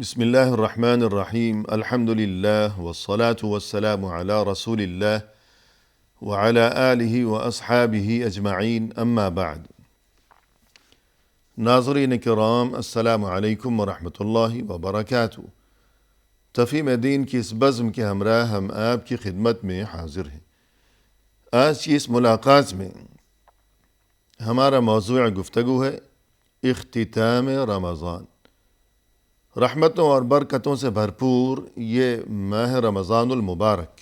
بسم اللہ الرحمن الرحیم الحمد للہ والصلاة والسلام علی رسول اللہ وعلی آلہ واصحابہ اجمعین اما بعد۔ ناظرین کرام، السلام علیکم ورحمۃ اللہ وبرکاتہ۔ تفہیم دین کی اس بزم کے ہمراہ ہم آپ کی خدمت میں حاضر ہیں۔ آج کی اس ملاقات میں ہمارا موضوع گفتگو ہے اختتام رمضان۔ رحمتوں اور برکتوں سے بھرپور یہ ماہ رمضان المبارک،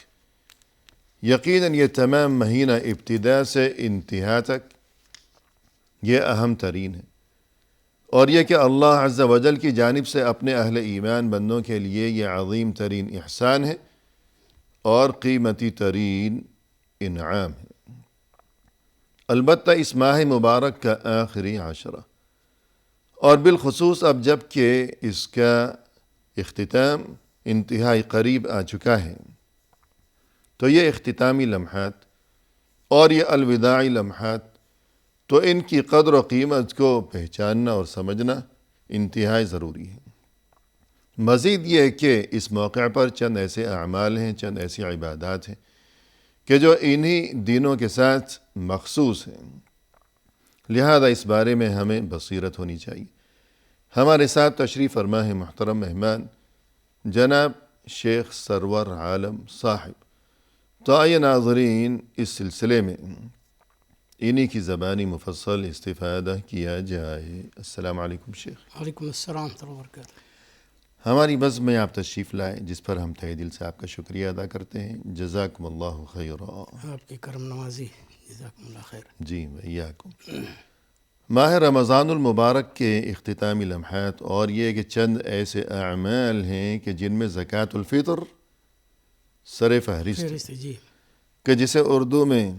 یقیناً یہ تمام مہینہ ابتدا سے انتہا تک یہ اہم ترین ہے، اور یہ کہ اللہ عز و جل کی جانب سے اپنے اہل ایمان بندوں کے لیے یہ عظیم ترین احسان ہے اور قیمتی ترین انعام ہے۔ البتہ اس ماہ مبارک کا آخری عشرہ، اور بالخصوص اب جب کہ اس کا اختتام انتہائی قریب آ چکا ہے، تو یہ اختتامی لمحات اور یہ الوداعی لمحات، تو ان کی قدر و قیمت کو پہچاننا اور سمجھنا انتہائی ضروری ہے۔ مزید یہ کہ اس موقع پر چند ایسے اعمال ہیں، چند ایسی عبادات ہیں کہ جو انہی دنوں کے ساتھ مخصوص ہیں، لہذا اس بارے میں ہمیں بصیرت ہونی چاہیے۔ ہمارے ساتھ تشریف فرما ہے محترم مہمان جناب شیخ سرور عالم صاحب، تو آئیے ناظرین اس سلسلے میں انہی کی زبانی مفصل استفادہ کیا جائے۔ السلام علیکم شیخ۔ وعلیکم السلام ورحمۃ اللہ وبرکاتہ۔ ہماری بزم میں آپ تشریف لائے، جس پر ہم تہہ دل سے آپ کا شکریہ ادا کرتے ہیں۔ جزاکم اللہ خیرا۔ آپ کی کرم نوازی، جزاکم اللہ خیر۔ جی وإیاکم۔ ماہ رمضان المبارک کے اختتامی لمحات، اور یہ کہ چند ایسے اعمال ہیں کہ جن میں زکوٰۃ الفطر سر فہرست ہے، جی کہ جسے اردو میں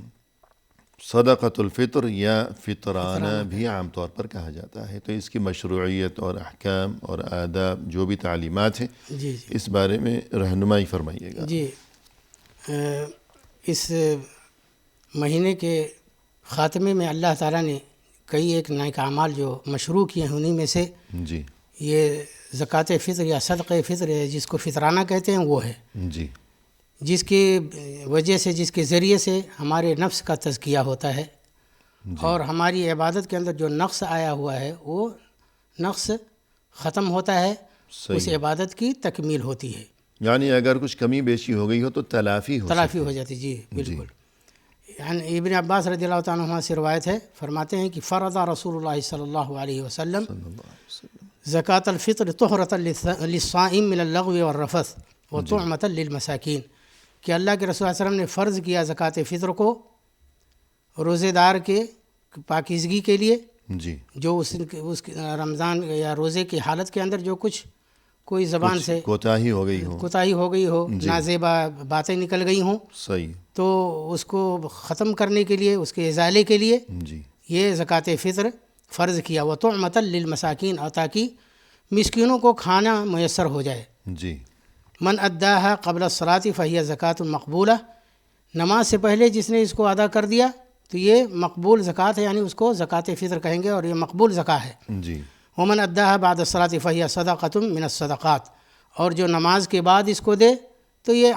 صدقۃ الفطر یا فطرانہ بھی عام طور پر کہا جاتا ہے۔ تو اس کی مشروعیت اور احکام اور آداب، جو بھی تعلیمات ہیں، جی اس بارے میں رہنمائی فرمائیے گا۔ جی اس مہینے کے خاتمے میں اللہ تعالیٰ نے کئی ایک نیک اعمال جو مشروع کیے ہیں، انہی میں سے جی یہ زکوٰۃ فطر یا صدقہ فطر ہے، جس کو فطرانہ کہتے ہیں، وہ ہے، جی جس کی وجہ سے، جس کے ذریعے سے ہمارے نفس کا تزکیہ ہوتا ہے، اور ہماری عبادت کے اندر جو نقص آیا ہوا ہے وہ نقص ختم ہوتا ہے، اس عبادت کی تکمیل ہوتی ہے، یعنی اگر کچھ کمی بیشی ہو گئی ہو تو تلافی ہو جاتی۔ جی بالکل۔ یعنی ابن عباس رضی اللہ تعالیٰ عنہ سے روایت ہے، فرماتے ہیں کہ فرض رسول اللہ صلی اللہ علیہ وسلم زکوٰۃ الفطر طہرۃ للصائم من اللغو والرفث وطعمۃ للمساکین، کہ اللہ کے رسول صلی اللہ علیہ وسلم نے فرض کیا زکوٰۃ فطر کو روزے دار کے پاکیزگی کے لیے، جی جو اس رمضان یا روزے کی حالت کے اندر جو کچھ کوئی زبان سے کوتاہی ہو گئی ہو، نازیبا باتیں نکل گئی ہوں، صحیح، تو اس کو ختم کرنے کے لیے، اس کے ازالے کے لیے جی یہ زکوٰۃ فطر فرض کیا، وطعمۃ للمساکین، اور تاکہ مسکینوں کو کھانا میسر ہو جائے۔ جی من اداہا قبل الصلاۃ فہی زکوٰۃ مقبولہ، نماز سے پہلے جس نے اس کو ادا کر دیا تو یہ مقبول زکوٰۃ ہے، یعنی اس کو زکوٰۃ فطر کہیں گے، اور یہ مقبول زکوٰۃ ہے۔ جی ومن اداہا بعد الصلاۃ فہی صدقۃ من الصدقات، اور جو نماز کے بعد اس کو دے تو یہ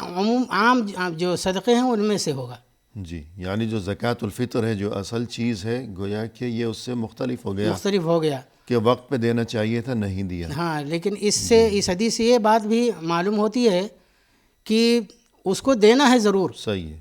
عام جو صدقے ہیں ان میں سے ہوگا۔ جی، یعنی جو زکوٰۃ الفطر ہے، جو اصل چیز ہے، گویا کہ یہ اس سے مختلف ہو گیا کہ وقت پہ دینا چاہیے تھا، نہیں دیا۔ ہاں، لیکن اس حدیث سے یہ بات بھی معلوم ہوتی ہے کہ اس کو دینا ہے ضرور۔ صحیح ہے،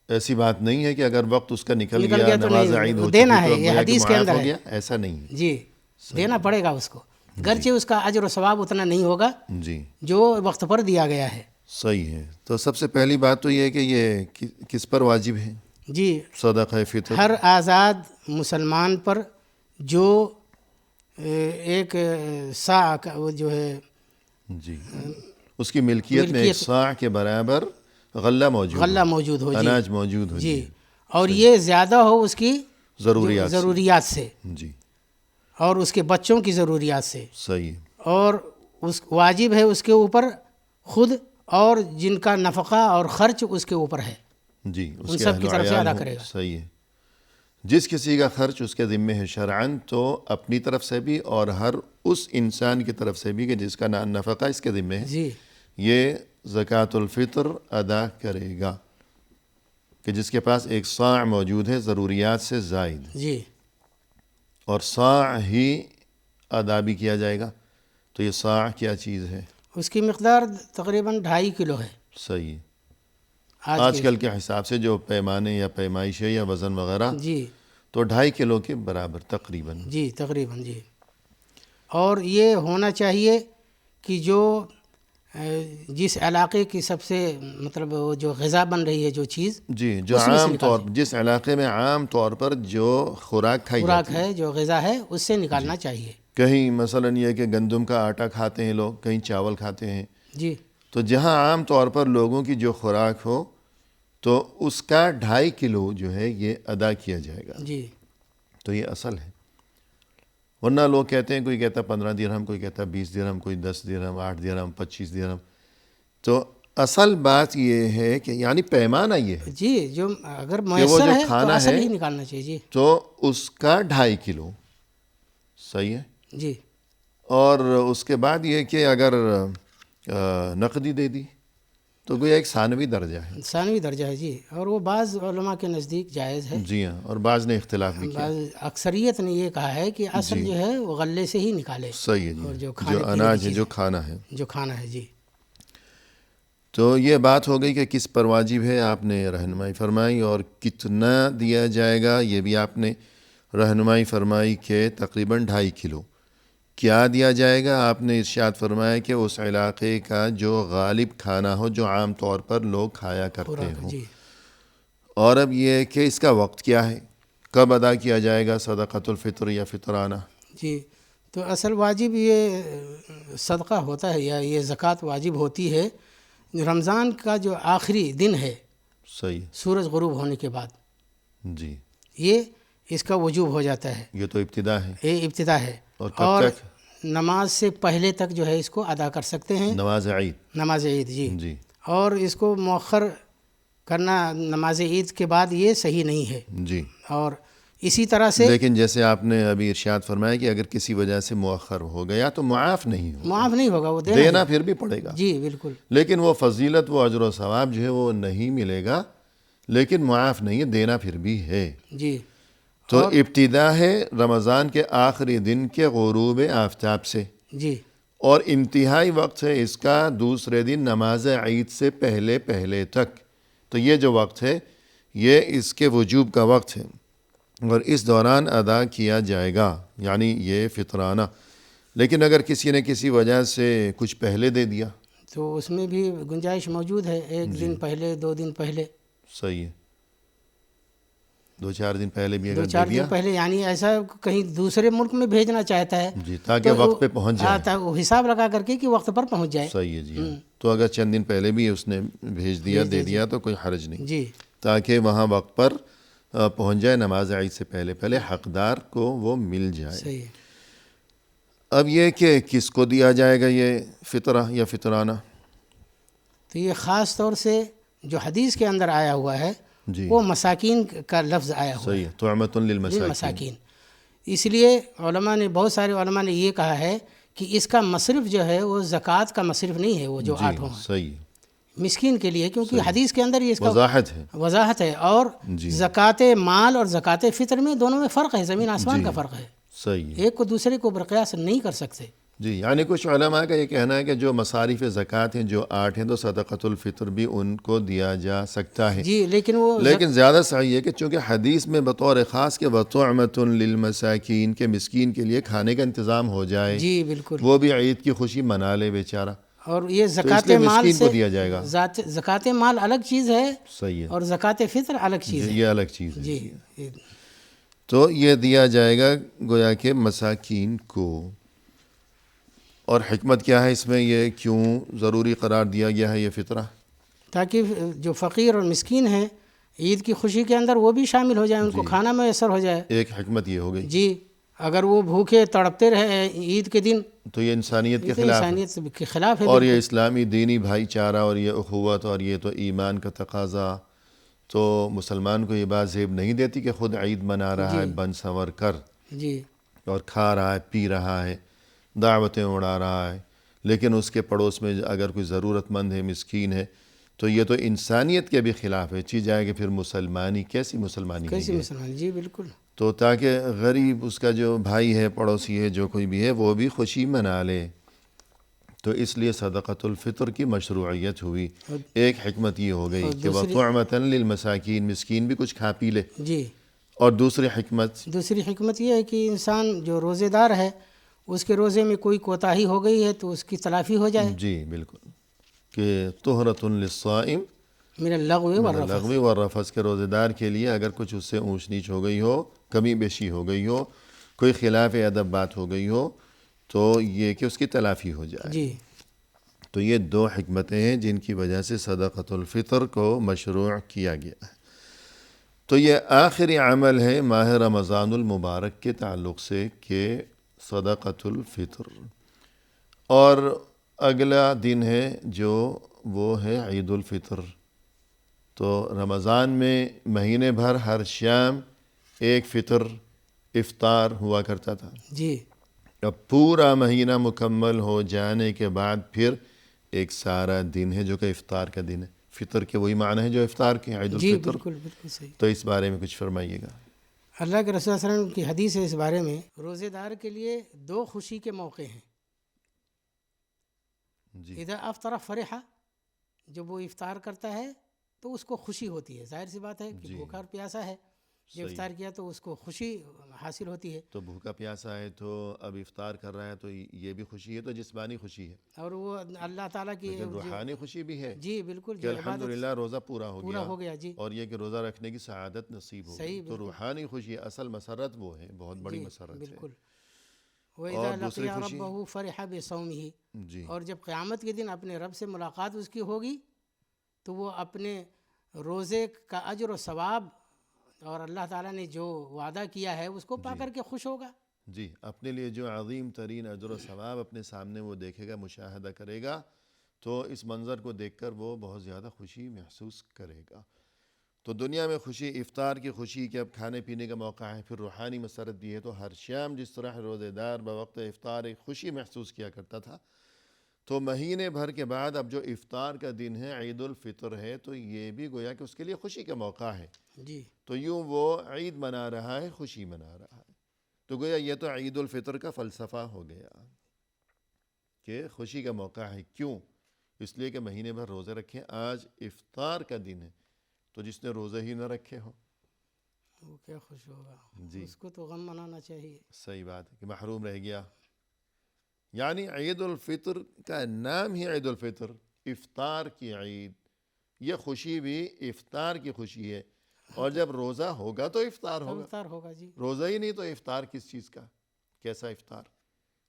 ایسی بات نہیں ہے کہ اگر وقت اس کا نکل گیا تو نماز عید ہو دینا ہے، چکی تو یہ حدیث کے اندر ہے، ایسا نہیں ہے۔ جی دینا پڑے گا اس کو، گرچہ اس کا اجر و ثواب اتنا نہیں ہوگا جی جو وقت پر دیا گیا ہے۔ صحیح ہے۔ تو سب سے پہلی بات تو یہ ہے کہ یہ کس پر واجب ہے؟ جی صدقہ فطر ہر آزاد مسلمان پر جو ایک صاع کا وہ جو ہے، جی اس کی ملکیت میں ایک صاع کے برابر غلہ موجود ہو، اناج موجود ہو، جی، اور یہ زیادہ ہو اس کی ضروریات سے، جی، اور اس کے بچوں کی ضروریات سے، صحیح، اور اس واجب ہے اس کے اوپر خود، اور جن کا نفقہ اور خرچ اس کے اوپر ہے، جی، ان سب کی طرف سے ادا کرے گا۔ صحیح ہے۔ جس کسی کا خرچ اس کے ذمے ہے شرعاً تو اپنی طرف سے بھی اور ہر اس انسان کی طرف سے بھی کہ جس کا نفقہ اس کے ذمے ہے جی یہ زکوٰۃ الفطر ادا کرے گا، کہ جس کے پاس ایک صاع موجود ہے ضروریات سے زائد، جی اور صاع ہی ادا بھی کیا جائے گا۔ تو یہ صاع کیا چیز ہے؟ اس کی مقدار تقریباً 2.5 کلو ہے صحیح۔ آج آج کل کے حساب سے جو پیمانے یا پیمائش ہے یا وزن وغیرہ جی تو 2.5 کلو کے برابر تقریباً۔ جی تقریباً جی۔ اور یہ ہونا چاہیے کہ جو جس علاقے کی سب سے مطلب وہ جو غذا بن رہی ہے جو چیز جی، جو اس میں سے عام نکالیں۔ طور جس علاقے میں عام طور پر جو خوراک کھائی خوراک جاتی ہے، ہے جو غذا ہے اس سے نکالنا چاہیے۔ کہیں مثلاً یہ کہ گندم کا آٹا کھاتے ہیں لوگ، کہیں چاول کھاتے ہیں، جی تو جہاں عام طور پر لوگوں کی جو خوراک ہو تو اس کا 2.5 کلو جو ہے یہ ادا کیا جائے گا۔ جی تو یہ اصل ہے، ورنہ لوگ کہتے ہیں، کوئی کہتا ہے 15 درہم، کوئی کہتا ہے 20 درہم، کوئی 10 درہم، 8 درہم، 25 درہم۔ تو اصل بات یہ ہے کہ یعنی پیمانہ یہ ہے جی جو اگر وہ میسر جو ہے تو کھانا اصل ہے ہی نکالنا چاہیے۔ جی تو اس کا 2.5 کلو صحیح ہے۔ جی اور اس کے بعد یہ کہ اگر نقدی دے دی تو گویا ایک ثانوی درجہ ہے۔ ثانوی درجہ ہے جی، اور وہ بعض علماء کے نزدیک جائز ہے، جی ہاں، اور بعض نے اختلاف بھی کیا۔ بعض اکثریت نے یہ کہا ہے کہ اصل جو ہے وہ غلے سے ہی نکالے، صحیح ہے اور جی، جو کھانے جو پینے اناج کی ہے، چیز جو کھانا ہے۔ جو کھانا ہے جی۔ تو یہ بات ہو گئی کہ کس پر واجب ہے، آپ نے رہنمائی فرمائی، اور کتنا دیا جائے گا یہ بھی آپ نے رہنمائی فرمائی کہ تقریباً 2.5 کلو۔ کیا دیا جائے گا؟ آپ نے ارشاد فرمایا کہ اس علاقے کا جو غالب کھانا ہو، جو عام طور پر لوگ کھایا کرتے خوراک ہوں۔ جی اور اب یہ کہ اس کا وقت کیا ہے، کب ادا کیا جائے گا صدقۃ الفطر یا فطرانہ؟ جی، تو اصل واجب یہ صدقہ ہوتا ہے یا یہ زکوٰۃ واجب ہوتی ہے رمضان کا جو آخری دن ہے صحیح، سورج غروب ہونے کے بعد، جی، یہ اس کا وجوب ہو جاتا ہے، یہ تو ابتدا ہے۔ یہ ابتدا ہے۔ اور کب تک؟ نماز سے پہلے تک جو ہے اس کو ادا کر سکتے ہیں، نماز عید۔ نماز عید جی۔ جی اور اس کو مؤخر کرنا نماز عید کے بعد یہ صحیح نہیں ہے۔ جی، اور اسی طرح سے لیکن جیسے آپ نے ابھی ارشاد فرمایا کہ اگر کسی وجہ سے مؤخر ہو گیا تو معاف نہیں ہو، معاف نہیں ہوگا، وہ دینا پھر بھی پڑے گا، جی بالکل لیکن وہ فضیلت، وہ اجر و ثواب جو ہے وہ نہیں ملے گا، لیکن معاف نہیں ہے، دینا پھر بھی ہے۔ جی۔ تو ابتدا ہے رمضان کے آخری دن کے غروب آفتاب سے، جی اور انتہائی وقت ہے اس کا دوسرے دن نماز عید سے پہلے تک۔ تو یہ جو وقت ہے یہ اس کے وجوب کا وقت ہے، اور اس دوران ادا کیا جائے گا، یعنی یہ فطرانہ۔ لیکن اگر کسی نے کسی وجہ سے کچھ پہلے دے دیا، تو اس میں بھی گنجائش موجود ہے، 1 دن پہلے، 2 دن پہلے، صحیح ہے، 2-4 دن پہلے بھی اگر 2-4 دے دیا، دن پہلے، یعنی ایسا کہیں دوسرے ملک میں بھیجنا چاہتا ہے جی، تاکہ وقت پہ پہنچ جائے۔ آتا وہ حساب لگا کر کے کہ وقت پر پہنچ جائے۔ صحیح ہے جی، تو اگر چند دن پہلے بھی اس نے بھیج دیا، دے دیا تو کوئی حرج نہیں، جی تاکہ وہاں وقت پر پہنچ جائے، نماز عید سے پہلے حقدار کو وہ مل جائے۔ صحیح ہے۔ اب یہ کہ کس کو دیا جائے گا یہ فطرہ یا فطرانہ؟ تو یہ خاص طور سے جو حدیث کے اندر آیا ہوا ہے جی، وہ مساکین کا لفظ آیا ہوا ہے، صحیح ہے، طعمۃ للمساکین۔ مساکین۔ اس لیے علماء نے، بہت سارے علماء نے یہ کہا ہے کہ اس کا مصرف جو ہے وہ زکوٰۃ کا مصرف نہیں ہے، وہ جو 8 ہیں صحیح، مسکین کے لیے، کیونکہ حدیث کے اندر یہ اس کا وضاحت ہے۔ وضاحت ہے۔ اور جی، زکوٰۃ مال اور زکوٰۃ فطر میں دونوں میں فرق ہے، زمین آسمان کا فرق ہے، صحیح ہے، ایک کو دوسرے کو برقیاس نہیں کر سکتے۔ جی، یعنی کچھ علماء کا یہ کہنا ہے کہ جو مصارف زکوٰۃ ہیں جو 8 ہیں تو صدقۃ الفطر بھی ان کو دیا جا سکتا ہے، جی لیکن زیادہ صحیح ہے کہ چونکہ حدیث میں بطور خاص کہ وَطُعْمَةٌ لِّلْمَسَاكِينِ کے مسکین کے لیے کھانے کا انتظام ہو جائے، جی بالکل، وہ بھی عید کی خوشی منا لے بیچارہ، اور یہ تو اس زکوٰۃ لیے مال مسکین سے کو دیا جائے گا۔ زکوٰۃ مال الگ چیز ہے صحیح ہے، اور زکوٰۃ فطر الگ چیز ہے۔ یہ الگ چیز ہے۔ جی تو یہ دیا جائے گا گویا کہ مساکین کو۔ اور حکمت کیا ہے اس میں، یہ کیوں ضروری قرار دیا گیا ہے یہ فطرہ؟ تاکہ جو فقیر اور مسکین ہیں عید کی خوشی کے اندر وہ بھی شامل ہو جائیں، ان کو کھانا میسر ہو جائے۔ ایک حکمت یہ ہو گئی، جی، اگر وہ بھوکے تڑپتے رہے عید کے دن تو یہ انسانیت کے تو خلاف ہے، انسانیت کے خلاف ہے۔ اور یہ اسلامی دینی بھائی چارہ اور یہ اخوت اور یہ تو ایمان کا تقاضا تو مسلمان کو یہ بات زیب نہیں دیتی کہ خود عید منا رہا ہے بن سنور کر جی اور کھا رہا ہے، پی رہا ہے، دعوتیں اڑا رہا ہے، لیکن اس کے پڑوس میں اگر کوئی ضرورت مند ہے، مسکین ہے، تو یہ تو انسانیت کے بھی خلاف ہے. چی جائے کہ پھر مسلمانی کیسی مسلمانی ہے کیسی یہ؟ مسلمان، جی بالکل. تو تاکہ غریب اس کا جو بھائی ہے، پڑوسی ہے، جو کوئی بھی ہے، وہ بھی خوشی منا لے. تو اس لیے صدقۃ الفطر کی مشروعیت ہوئی. ایک حکمت یہ ہو گئی اور کہ دوسری وَطُعْمَةً لِلْمَسَاكِينَ، مسکین بھی کچھ کھا پی لے. جی اور دوسری حکمت یہ ہے کہ انسان جو روزے دار ہے اس کے روزے میں کوئی کوتاہی ہو گئی ہے تو اس کی تلافی ہو جائے. جی بالکل، کہ طہرۃ للصائم من اللغو من والرفث. اللغو والرفث، کے روزے دار کے لیے اگر کچھ اس سے اونچ نیچ ہو گئی ہو، کمی بیشی ہو گئی ہو، کوئی خلاف ادب بات ہو گئی ہو، تو یہ کہ اس کی تلافی ہو جائے. جی تو یہ دو حکمتیں ہیں جن کی وجہ سے صدقۃ الفطر کو مشروع کیا گیا ہے. تو یہ آخری عمل ہے ماہ رمضان المبارک کے تعلق سے کہ صدقۃ الفطر. اور اگلا دن ہے جو وہ ہے عید الفطر. تو رمضان میں مہینے بھر ہر شام ایک فطر افطار ہوا کرتا تھا. جی اب پورا مہینہ مکمل ہو جانے کے بعد پھر ایک سارا دن ہے جو کہ افطار کا دن ہے. فطر کے وہی معنی ہے جو افطار کے، عید جی الفطر. بالکل بالکل صحیح. تو اس بارے میں کچھ فرمائیے گا. اللہ کے رسول صلی اللہ علیہ وسلم کی حدیث ہے اس بارے میں، روزے دار کے لیے دو خوشی کے موقع ہیں. جی اذا افطر فرح، جب وہ افطار کرتا ہے تو اس کو خوشی ہوتی ہے. ظاہر سی بات ہے کہ جی بھوکا اور پیاسا ہے، جب صحیح. افطار کیا تو اس کو خوشی حاصل ہوتی ہے. تو بھوکا پیاسا ہے تو اب افطار کر رہا ہے تو یہ بھی خوشی ہے، تو جسمانی خوشی ہے، اور وہ اللہ تعالیٰ کی لیکن روحانی خوشی بھی ہے جی بالکل کہ جو عبادت الحمدللہ روزہ پورا پورا ہو گیا. جی اور یہ کہ روزہ رکھنے کی سعادت نصیب ہو گئی. صحیح تو بالکل. روحانی خوشی، اصل مسرت وہ ہے، بہت بڑی جی مسرت ہے. بالکل. اور وَإِذَا دوسری لَقِيَ خوشی، رَبَّهُ فَرِحَ بِصَوْمِهِ، جی اور جب قیامت کے دن اپنے رب سے ملاقات اس کی ہوگی تو وہ اپنے روزے کا اجر و ثواب اور اللہ تعالیٰ نے جو وعدہ کیا ہے اس کو پا کر کے خوش ہوگا. جی اپنے لیے جو عظیم ترین اجر و ثواب اپنے سامنے وہ دیکھے گا، مشاہدہ کرے گا، تو اس منظر کو دیکھ کر وہ بہت زیادہ خوشی محسوس کرے گا. تو دنیا میں خوشی، افطار کی خوشی کہ اب کھانے پینے کا موقع ہے، پھر روحانی مسرت بھی ہے. تو ہر شام جس طرح روزے دار بوقت افطار ایک خوشی محسوس کیا کرتا تھا، تو مہینے بھر کے بعد اب جو افطار کا دن ہے، عید الفطر ہے، تو یہ بھی گویا کہ اس کے لیے خوشی کا موقع ہے. جی تو یوں وہ عید منا رہا ہے، خوشی منا رہا ہے. تو گویا یہ تو عید الفطر کا فلسفہ ہو گیا کہ خوشی کا موقع ہے. کیوں؟ اس لیے کہ مہینے بھر روزے رکھیں، آج افطار کا دن ہے، تو جس نے روزے ہی نہ رکھے ہو وہ کیا خوش ہوگا. جی اس کو تو غم منانا چاہیے. صحیح بات ہے کہ محروم رہ گیا. یعنی عید الفطر کا نام ہی عید الفطر، افطار کی عید. یہ خوشی بھی افطار کی خوشی ہے. اور جب روزہ ہوگا تو افطار تب ہوگا. افطار ہوگا. جی روزہ ہی نہیں تو افطار کس چیز کا، کیسا افطار؟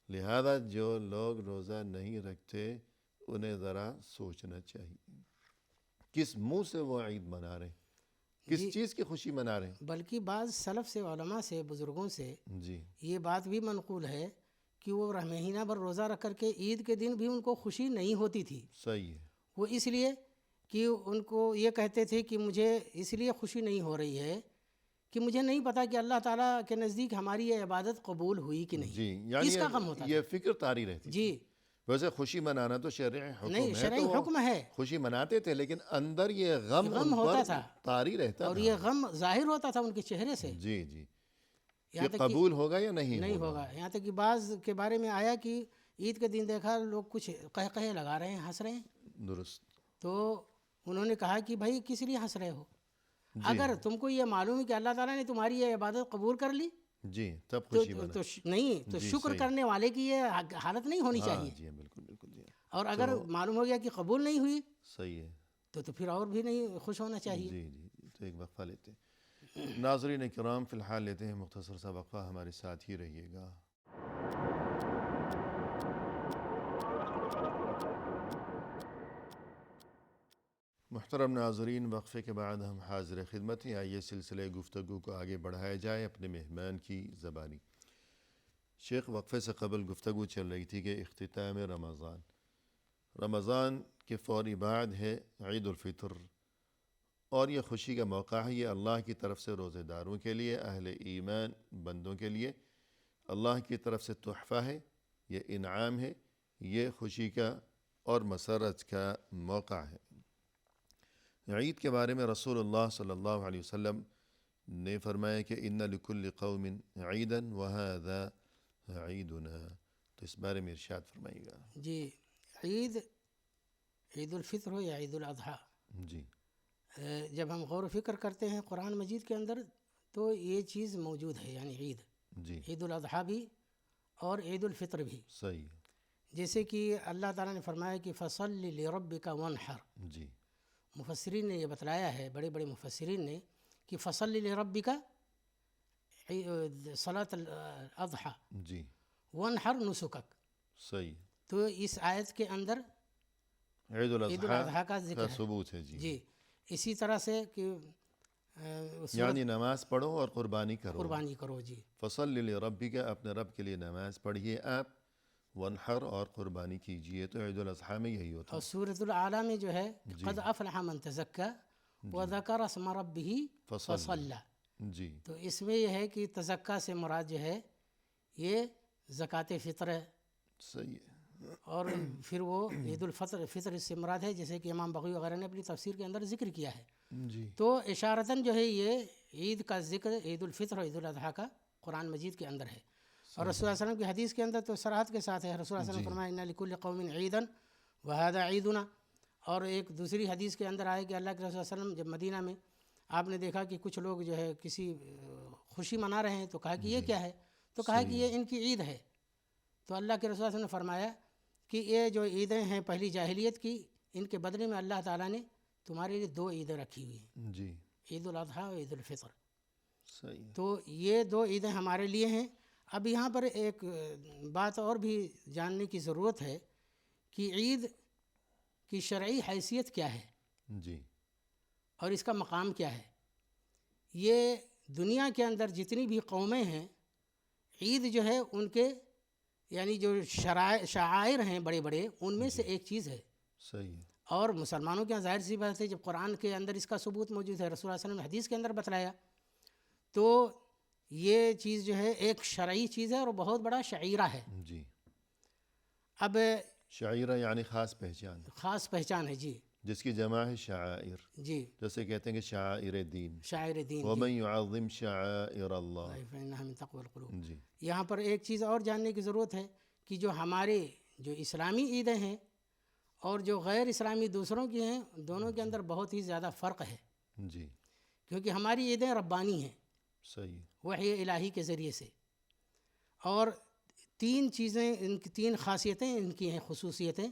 لہذا جو لوگ روزہ نہیں رکھتے انہیں ذرا سوچنا چاہیے کس منہ سے وہ عید منا رہے ہیں، کس چیز کی خوشی منا رہے ہیں. بلکہ بعض سلف سے، علماء سے، بزرگوں سے جی یہ بات بھی منقول ہے کہ وہ مہینہ بھر روزہ رکھ کر کے عید کے دن بھی ان کو خوشی نہیں ہوتی تھی. صحیح ہے. وہ اس لیے کہ ان کو یہ کہتے تھے کہ مجھے اس لیے خوشی نہیں ہو رہی ہے کہ مجھے نہیں پتا کہ اللہ تعالیٰ کے نزدیک ہماری یہ عبادت قبول ہوئی کہ نہیں. جی یعنی اس کا غم ہوتا یہ فکر طاری رہتی جی تھی. ویسے خوشی منانا تو شرعی حکم نہیں، ہے، شرعی تو حکم ہے، خوشی مناتے تھے، لیکن اندر یہ غم غم ان ہوتا پر تھا طاری رہتا اور تھا. یہ غم ظاہر ہوتا تھا ان کے چہرے سے. جی جی کہ یہاں تک کہ قبول ہوگا یا نہیں نہیں ہوگا. یہاں تک کہ بعض کے بارے میں آیا کہ عید کے دن دیکھا لوگ کچھ قہقہے لگا رہے ہیں، ہنس رہے ہیں. درست. تو انہوں نے کہا کہ بھائی کس لیے ہنس رہے ہو؟ جی اگر تم کو یہ معلوم ہے کہ اللہ تعالیٰ نے تمہاری یہ عبادت قبول کر لی جی تب تو خوشی منا. نہیں تو جی شکر صحیح. کرنے والے کی یہ حالت نہیں ہونی ہاں چاہیے. جی بالکل بالکل جی. اور اگر معلوم ہو گیا کہ قبول نہیں ہوئی صحیح ہے. تو پھر اور بھی نہیں خوش ہونا چاہیے. جی جی جی. تو ایک وقفہ لیتے ہیں. ناظرین کرام فی الحال لیتے ہیں مختصر سا وقفہ، ہمارے ساتھ ہی رہیے گا. محترم ناظرین، وقفے کے بعد ہم حاضر خدمت ہیں. آئیے سلسلے گفتگو کو آگے بڑھایا جائے اپنے مہمان کی زبانی. شیخ، وقفے سے قبل گفتگو چل رہی تھی کہ اختتام رمضان کے فوری بعد ہے عید الفطر، اور یہ خوشی کا موقع ہے، یہ اللہ کی طرف سے روزے داروں کے لیے، اہل ایمان بندوں کے لیے اللہ کی طرف سے تحفہ ہے، یہ انعام ہے، یہ خوشی کا اور مسرت کا موقع ہے۔ عید کے بارے میں رسول اللہ صلی اللہ علیہ وسلم نے فرمایا کہ ان لکل قوم عیدا وہذا عیدنا، تو اس بارے میں ارشاد فرمائیے گا۔ جی، عید الفطر ہو یا عید الاضحیٰ، جی جب ہم غور و فکر کرتے ہیں قرآن مجید کے اندر تو یہ چیز موجود ہے، یعنی عید، جی عید الاضحیٰ بھی اور عید الفطر بھی۔ صحیح، جیسے کہ اللہ تعالیٰ نے فرمایا کہ فصلی لربک وانحر، جی مفسرین نے یہ بتلایا ہے، بڑے بڑے مفسرین نے، کہ فصلی لربک صلاۃ الاضحیٰ جی وانحر نسکک، صحیح، تو اس آیت کے اندر عید عید الاضحیٰ کا ذکر کا ہے۔ ثبوت ہے۔ جی جی، اسی طرح سے کہ یعنی نماز پڑھو اور قربانی کرو، قربانی کرو۔ جی فصلی لربک، اپنے رب کے لیے نماز پڑھیے آپ، وانحر اور قربانی کیجیے، تو عید الاضحیٰ میں یہی ہوتا اور سورۃ الاعلیٰ میں جو ہے قد افلح من تزکیٰ وذکر اسم ربہ فصلی، ہے۔ جی تو اس میں یہ ہے کہ تزکیٰ سے مراد جو ہے یہ زکوٰۃ فطر ہے، صحیح ہے۔ اور پھر وہ عید فطر اس سے مراد ہے، جیسے کہ امام بغوی وغیرہ نے اپنی تفسیر کے اندر ذکر کیا ہے۔ جی تو اشارتاً جو ہے یہ عید کا ذکر عید الفطر اور عید الاضحیٰ کا قرآن مجید کے اندر ہے، اور رسول اللہ علیہ وسلم کی حدیث کے اندر تو صراحت کے ساتھ ہے۔ رسول اللہ علیہ وسلم نے فرمایا ان لکل قوم عیدا وہذا عیدنا، اور ایک دوسری حدیث کے اندر آئے کہ اللہ کے رسول صلی اللہ علیہ وسلم جب مدینہ میں آپ نے دیکھا کہ کچھ لوگ جو ہے کسی خوشی منا رہے ہیں، تو کہا کہ یہ کیا ہے، تو کہا کہ یہ ان کی عید ہے۔ تو اللہ کے رسول صلی اللہ علیہ وسلم نے فرمایا کہ یہ جو عیدیں ہیں پہلی جاہلیت کی، ان کے بدلے میں اللہ تعالیٰ نے تمہارے لیے دو عیدیں رکھی ہوئی ہیں، جی عید الاضحیٰ اور عید الفطر۔ صحیح ہے۔ تو یہ دو عیدیں ہمارے لیے ہیں۔ اب یہاں پر ایک بات اور بھی جاننے کی ضرورت ہے کہ عید کی شرعی حیثیت کیا ہے جی اور اس کا مقام کیا ہے۔ یہ دنیا کے اندر جتنی بھی قومیں ہیں، عید جو ہے ان کے یعنی جو شعائر ہیں بڑے بڑے، ان میں سے ایک چیز ہے، صحیح ہے۔ اور مسلمانوں کے یہاں ظاہر سی بات ہے جب قرآن کے اندر اس کا ثبوت موجود ہے، رسول اللہ صلی اللہ علیہ وسلم نے حدیث کے اندر بتلایا، تو یہ چیز جو ہے ایک شرعی چیز ہے اور بہت بڑا شعیرہ ہے۔ جی اب شعیرہ یعنی خاص پہچان، خاص پہچان ہے۔ جی جس کی جمع ہے شعائر، جی، جیسے کہتے ہیں کہ شعائر دین، شاعر دین، ومن یعظم شعائر اللہ۔ فإنها من تقوى القلوب۔ جی یہاں پر ایک چیز اور جاننے کی ضرورت ہے کہ جو ہمارے جو اسلامی عیدیں ہیں اور جو غیر اسلامی دوسروں کی ہیں، دونوں کے اندر بہت ہی زیادہ فرق ہے، جی کیونکہ ہماری عیدیں ربانی ہیں، صحیح، وحی الہی کے ذریعے سے، اور تین چیزیں ان کی، تین خاصیتیں ان کی ہیں، خصوصیتیں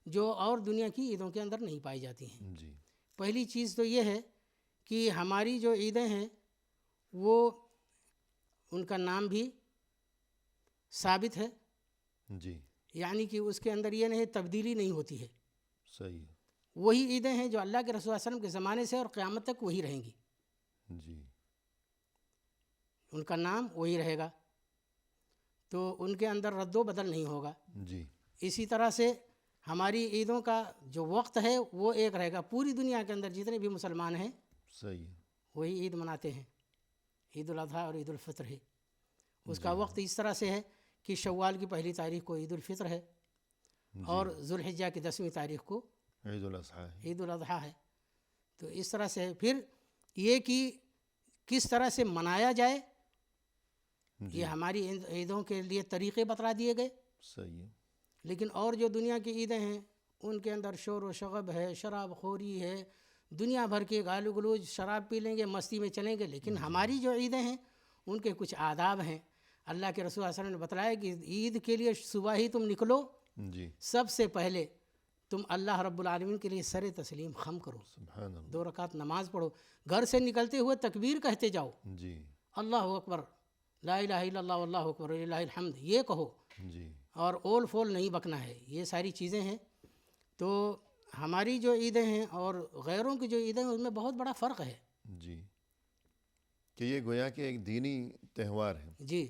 جو اور دنیا کی عیدوں کے اندر نہیں پائی جاتی ہیں۔ جی پہلی چیز تو یہ ہے کہ ہماری جو عیدیں ہیں وہ ان کا نام بھی ثابت ہے، جی یعنی کہ اس کے اندر یہ نہیں تبدیلی نہیں ہوتی ہے، صحیح، وہی عیدیں ہیں جو اللہ کے رسول صلی اللہ علیہ وسلم کے زمانے سے اور قیامت تک وہی رہیں گی، جی ان کا نام وہی رہے گا، تو ان کے اندر رد و بدل نہیں ہوگا۔ جی اسی طرح سے ہماری عیدوں کا جو وقت ہے وہ ایک رہے گا، پوری دنیا کے اندر جتنے بھی مسلمان ہیں صحیح، وہی عید مناتے ہیں، عید الاضحیٰ اور عید الفطر ہے۔ اس کا وقت اس طرح سے ہے کہ شوال کی پہلی تاریخ کو عید الفطر ہے اور ذوالحجہ کی 10ویں تاریخ کو عید الاضحیٰ ہے۔ عید الاضحیٰ ہے۔ تو اس طرح سے پھر یہ کہ کس طرح سے منایا جائے، یہ ہماری عیدوں کے لیے طریقے بتلا دیے گئے، صحیح ہے۔ لیکن اور جو دنیا کی عیدیں ہیں ان کے اندر شور و شغب ہے، شراب خوری ہے، دنیا بھر کے گالو گلوچ، شراب پی لیں گے، مستی میں چلیں گے، لیکن ہماری جو عیدیں ہیں ان کے کچھ آداب ہیں۔ اللہ کے رسول صلی اللہ علیہ وسلم نے بتلایا کہ عید کے لیے صبح ہی تم نکلو، جی سب سے پہلے تم اللہ رب العالمین کے لیے سر تسلیم خم کرو، سبحان اللہ۔ 2 رکعت نماز پڑھو، گھر سے نکلتے ہوئے تکبیر کہتے جاؤ، جی اللہ اکبر، لا الہ الا اللہ واللہ اکبر وللہ الحمد، یہ کہو، جی اور اول فول نہیں بکنا ہے۔ یہ ساری چیزیں ہیں۔ تو ہماری جو عیدیں ہیں اور غیروں کی جو عیدیں ہیں اس میں بہت بڑا فرق ہے۔ جی کہ یہ گویا کہ ایک دینی تہوار ہے جی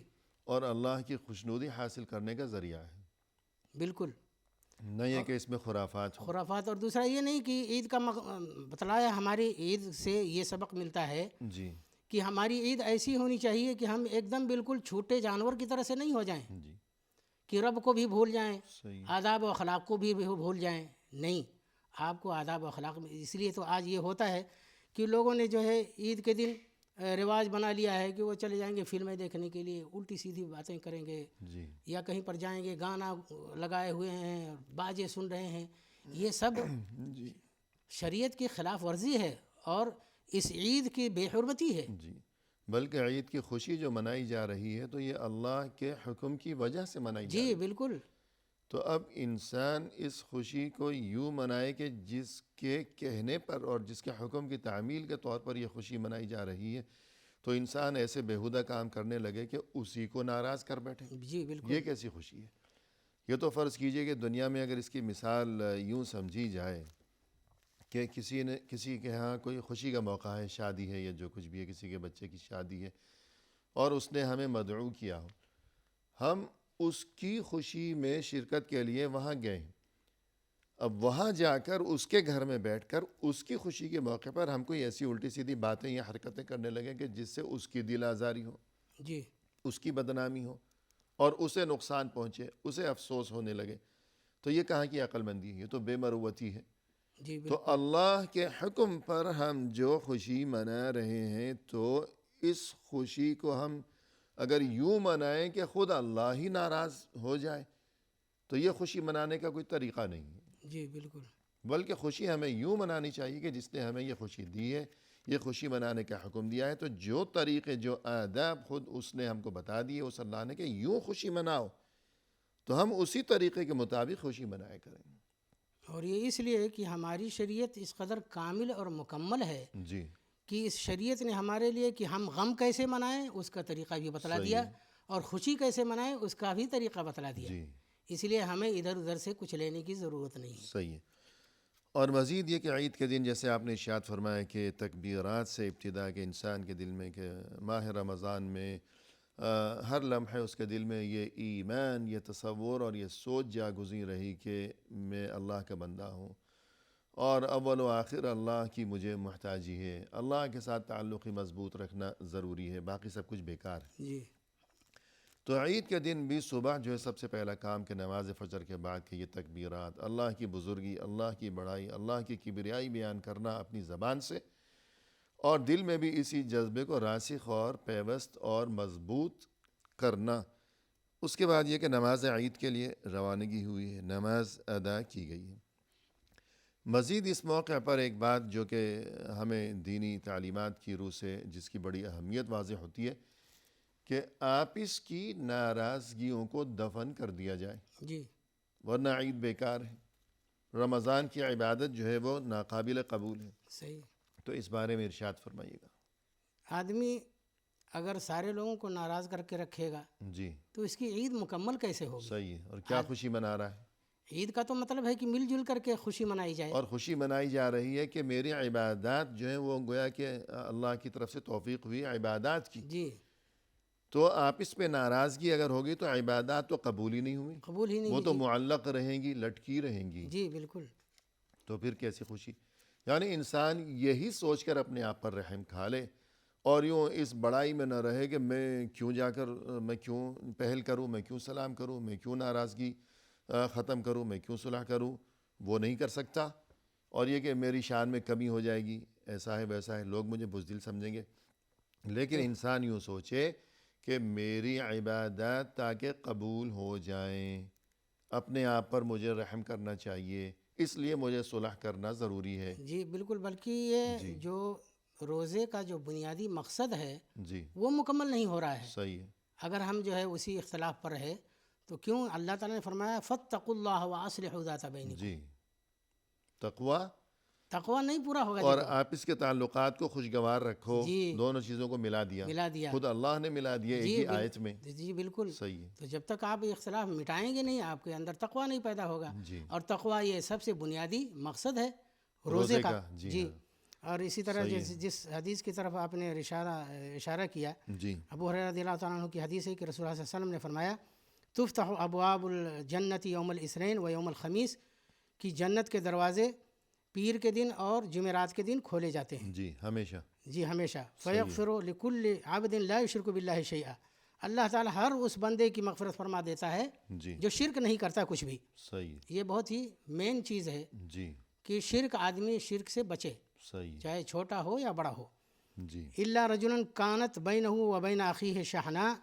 اور اللہ کی خوشنودی حاصل کرنے کا ذریعہ ہے۔ بالکل۔ نہ یہ کہ اس میں خرافات ہو. خرافات. اور دوسرا یہ نہیں کہ عید کا بتلایا ہماری عید سے یہ سبق ملتا ہے جی کہ ہماری عید ایسی ہونی چاہیے کہ ہم ایک دم بالکل چھوٹے جانور کی طرح سے نہیں ہو جائیں جی کہ رب کو بھی بھول جائیں, صحیح. آداب و اخلاق کو بھی بھول جائیں. نہیں, آپ کو آداب و اخلاق میں, اس لیے تو آج یہ ہوتا ہے کہ لوگوں نے جو ہے عید کے دن رواج بنا لیا ہے کہ وہ چلے جائیں گے فلمیں دیکھنے کے لیے, الٹی سیدھی باتیں کریں گے, جی یا کہیں پر جائیں گے گانا لگائے ہوئے ہیں, باجے سن رہے ہیں. یہ سب جی شریعت کی خلاف ورزی ہے اور اس عید کی بے حرمتی ہے. جی. بلکہ عید کی خوشی جو منائی جا رہی ہے تو یہ اللہ کے حکم کی وجہ سے منائی جا رہی ہے. جی بالکل. تو اب انسان اس خوشی کو یوں منائے کہ جس کے کہنے پر اور جس کے حکم کی تعمیل کے طور پر یہ خوشی منائی جا رہی ہے, تو انسان ایسے بیہودہ کام کرنے لگے کہ اسی کو ناراض کر بیٹھے. جی بالکل. یہ کیسی خوشی ہے؟ یہ تو فرض کیجئے کہ دنیا میں اگر اس کی مثال یوں سمجھی جائے کہ کسی کے ہاں کوئی خوشی کا موقع ہے, شادی ہے یا جو کچھ بھی ہے, کسی کے بچے کی شادی ہے, اور اس نے ہمیں مدعو کیا ہو, ہم اس کی خوشی میں شرکت کے لیے وہاں گئے ہیں. اب وہاں جا کر اس کے گھر میں بیٹھ کر اس کی خوشی کے موقع پر ہم کوئی ایسی الٹی سیدھی باتیں یا حرکتیں کرنے لگیں کہ جس سے اس کی دل آزاری ہو, جی اس کی بدنامی ہو اور اسے نقصان پہنچے, اسے افسوس ہونے لگے, تو یہ کہاں کی عقل مندی ہے؟ یہ تو بے مروتی ہے. جی تو اللہ کے حکم پر ہم جو خوشی منا رہے ہیں تو اس خوشی کو ہم اگر یوں منائیں کہ خود اللہ ہی ناراض ہو جائے تو یہ خوشی منانے کا کوئی طریقہ نہیں ہے. جی بالکل. بلکہ خوشی ہمیں یوں منانی چاہیے کہ جس نے ہمیں یہ خوشی دی ہے, یہ خوشی منانے کا حکم دیا ہے, تو جو طریقے جو آداب خود اس نے ہم کو بتا دیے اس اللہ نے کہ یوں خوشی مناؤ, تو ہم اسی طریقے کے مطابق خوشی منایا کریں. اور یہ اس لیے کہ ہماری شریعت اس قدر کامل اور مکمل ہے جی کہ اس شریعت نے ہمارے لیے کہ ہم غم کیسے منائیں اس کا طریقہ بھی بتلا دیا, اور خوشی کیسے منائیں اس کا بھی طریقہ بتلا دیا. جی اس لیے ہمیں ادھر ادھر سے کچھ لینے کی ضرورت نہیں ہے. صحیح ہے. اور مزید یہ کہ عید کے دن جیسے آپ نے ارشاد فرمایا کہ تکبیرات سے ابتدا کے انسان کے دل میں کہ ماہ رمضان میں ہر لمحے اس کے دل میں یہ ایمان, یہ تصور اور یہ سوچ جاگزیں رہی کہ میں اللہ کا بندہ ہوں اور اول و آخر اللہ کی مجھے محتاجی ہے. اللہ کے ساتھ تعلق مضبوط رکھنا ضروری ہے, باقی سب کچھ بیکار ہے. جی تو عید کے دن بھی صبح جو ہے سب سے پہلا کام کہ نماز فجر کے بعد کہ یہ تکبیرات, اللہ کی بزرگی, اللہ کی بڑائی, اللہ کی کبریائی بیان کرنا اپنی زبان سے, اور دل میں بھی اسی جذبے کو راسخ اور پیوست اور مضبوط کرنا. اس کے بعد یہ کہ نماز عید کے لیے روانگی ہوئی ہے, نماز ادا کی گئی ہے. مزید اس موقع پر ایک بات جو کہ ہمیں دینی تعلیمات کی روح سے جس کی بڑی اہمیت واضح ہوتی ہے کہ آپس کی ناراضگیوں کو دفن کر دیا جائے, جی ورنہ عید بیکار ہے. رمضان کی عبادت جو ہے وہ ناقابل قبول ہے. صحیح. تو اس بارے میں ارشاد فرمائیے گا. آدمی اگر سارے لوگوں کو ناراض کر کے رکھے گا جی تو اس کی عید مکمل کیسے ہوگی؟ صحیح ہے. اور کیا خوشی منا رہا ہے؟ عید کا تو مطلب ہے کہ مل جل کر کے خوشی منائی جائے. اور خوشی منائی جا رہی ہے کہ میری عبادات جو ہیں وہ گویا کہ اللہ کی طرف سے توفیق ہوئی عبادات کی. جی تو آپس میں ناراضگی اگر ہوگی تو عبادات تو قبول ہی نہیں ہوئی, قبول ہی نہیں. وہ تو معلق رہیں گی, لٹکی رہیں گی. جی بالکل. تو پھر کیسی خوشی؟ یعنی انسان یہی سوچ کر اپنے آپ پر رحم کھا لے اور یوں اس بڑائی میں نہ رہے کہ میں کیوں جا کر میں کیوں پہل کروں, میں کیوں سلام کروں, میں کیوں ناراضگی ختم کروں, میں کیوں صلح کروں. وہ نہیں کر سکتا. اور یہ کہ میری شان میں کمی ہو جائے گی, ایسا ہے ویسا ہے, لوگ مجھے بزدل سمجھیں گے. لیکن انسان یوں سوچے کہ میری عبادات تاکہ قبول ہو جائیں, اپنے آپ پر مجھے رحم کرنا چاہیے, اس لیے مجھے صلح کرنا ضروری ہے. جی بالکل. بلکہ یہ جو روزے کا جو بنیادی مقصد ہے جی وہ مکمل نہیں ہو رہا ہے. صحیح ہے. اگر ہم جو ہے اسی اختلاف پر رہے تو کیوں اللہ تعالیٰ نے فرمایا فاتقوا اللہ واصلحوا ذات بینکم. جی تقوی تقوی نہیں پورا ہوگا اور آپس کے تعلقات کو خوشگوار رکھو, جی دونوں چیزوں کو ملا دیا. خود اللہ نے ملا دیا ایک ہی آیت میں. جی بالکل. صحیح ہے. تو جب تک آپ اختلاف مٹائیں گے نہیں آپ کے اندر تقوی نہیں پیدا ہوگا. جی اور تقوی یہ سب سے بنیادی مقصد ہے روزے کا. جی اور اسی طرح جس حدیث کی طرف آپ نے اشارہ کیا, جی ابو ہریرہ رضی اللہ تعالیٰ عنہ کی حدیث ہے کہ رسول اللہ صلی اللہ علیہ وسلم نے فرمایا تفتح ابواب الجنت یوم الاثنین و یوم الخمیس، کہ جنت کے دروازے پیر کے دن اور جمعرات کے دن کھولے جاتے ہیں، جی ہمیشہ، جی ہمیشہ. فیغفر لکل عبد لا یشرک باللہ شیئا، اللہ تعالیٰ ہر اس بندے کی مغفرت فرما دیتا ہے جی جو شرک نہیں کرتا کچھ بھی. صحیح، یہ بہت ہی مین چیز ہے جی کہ شرک، آدمی شرک سے بچے، صحیح، چاہے چھوٹا ہو یا بڑا ہو. جی الا رجلا کانت بینہ و بین اخیہ شحناء،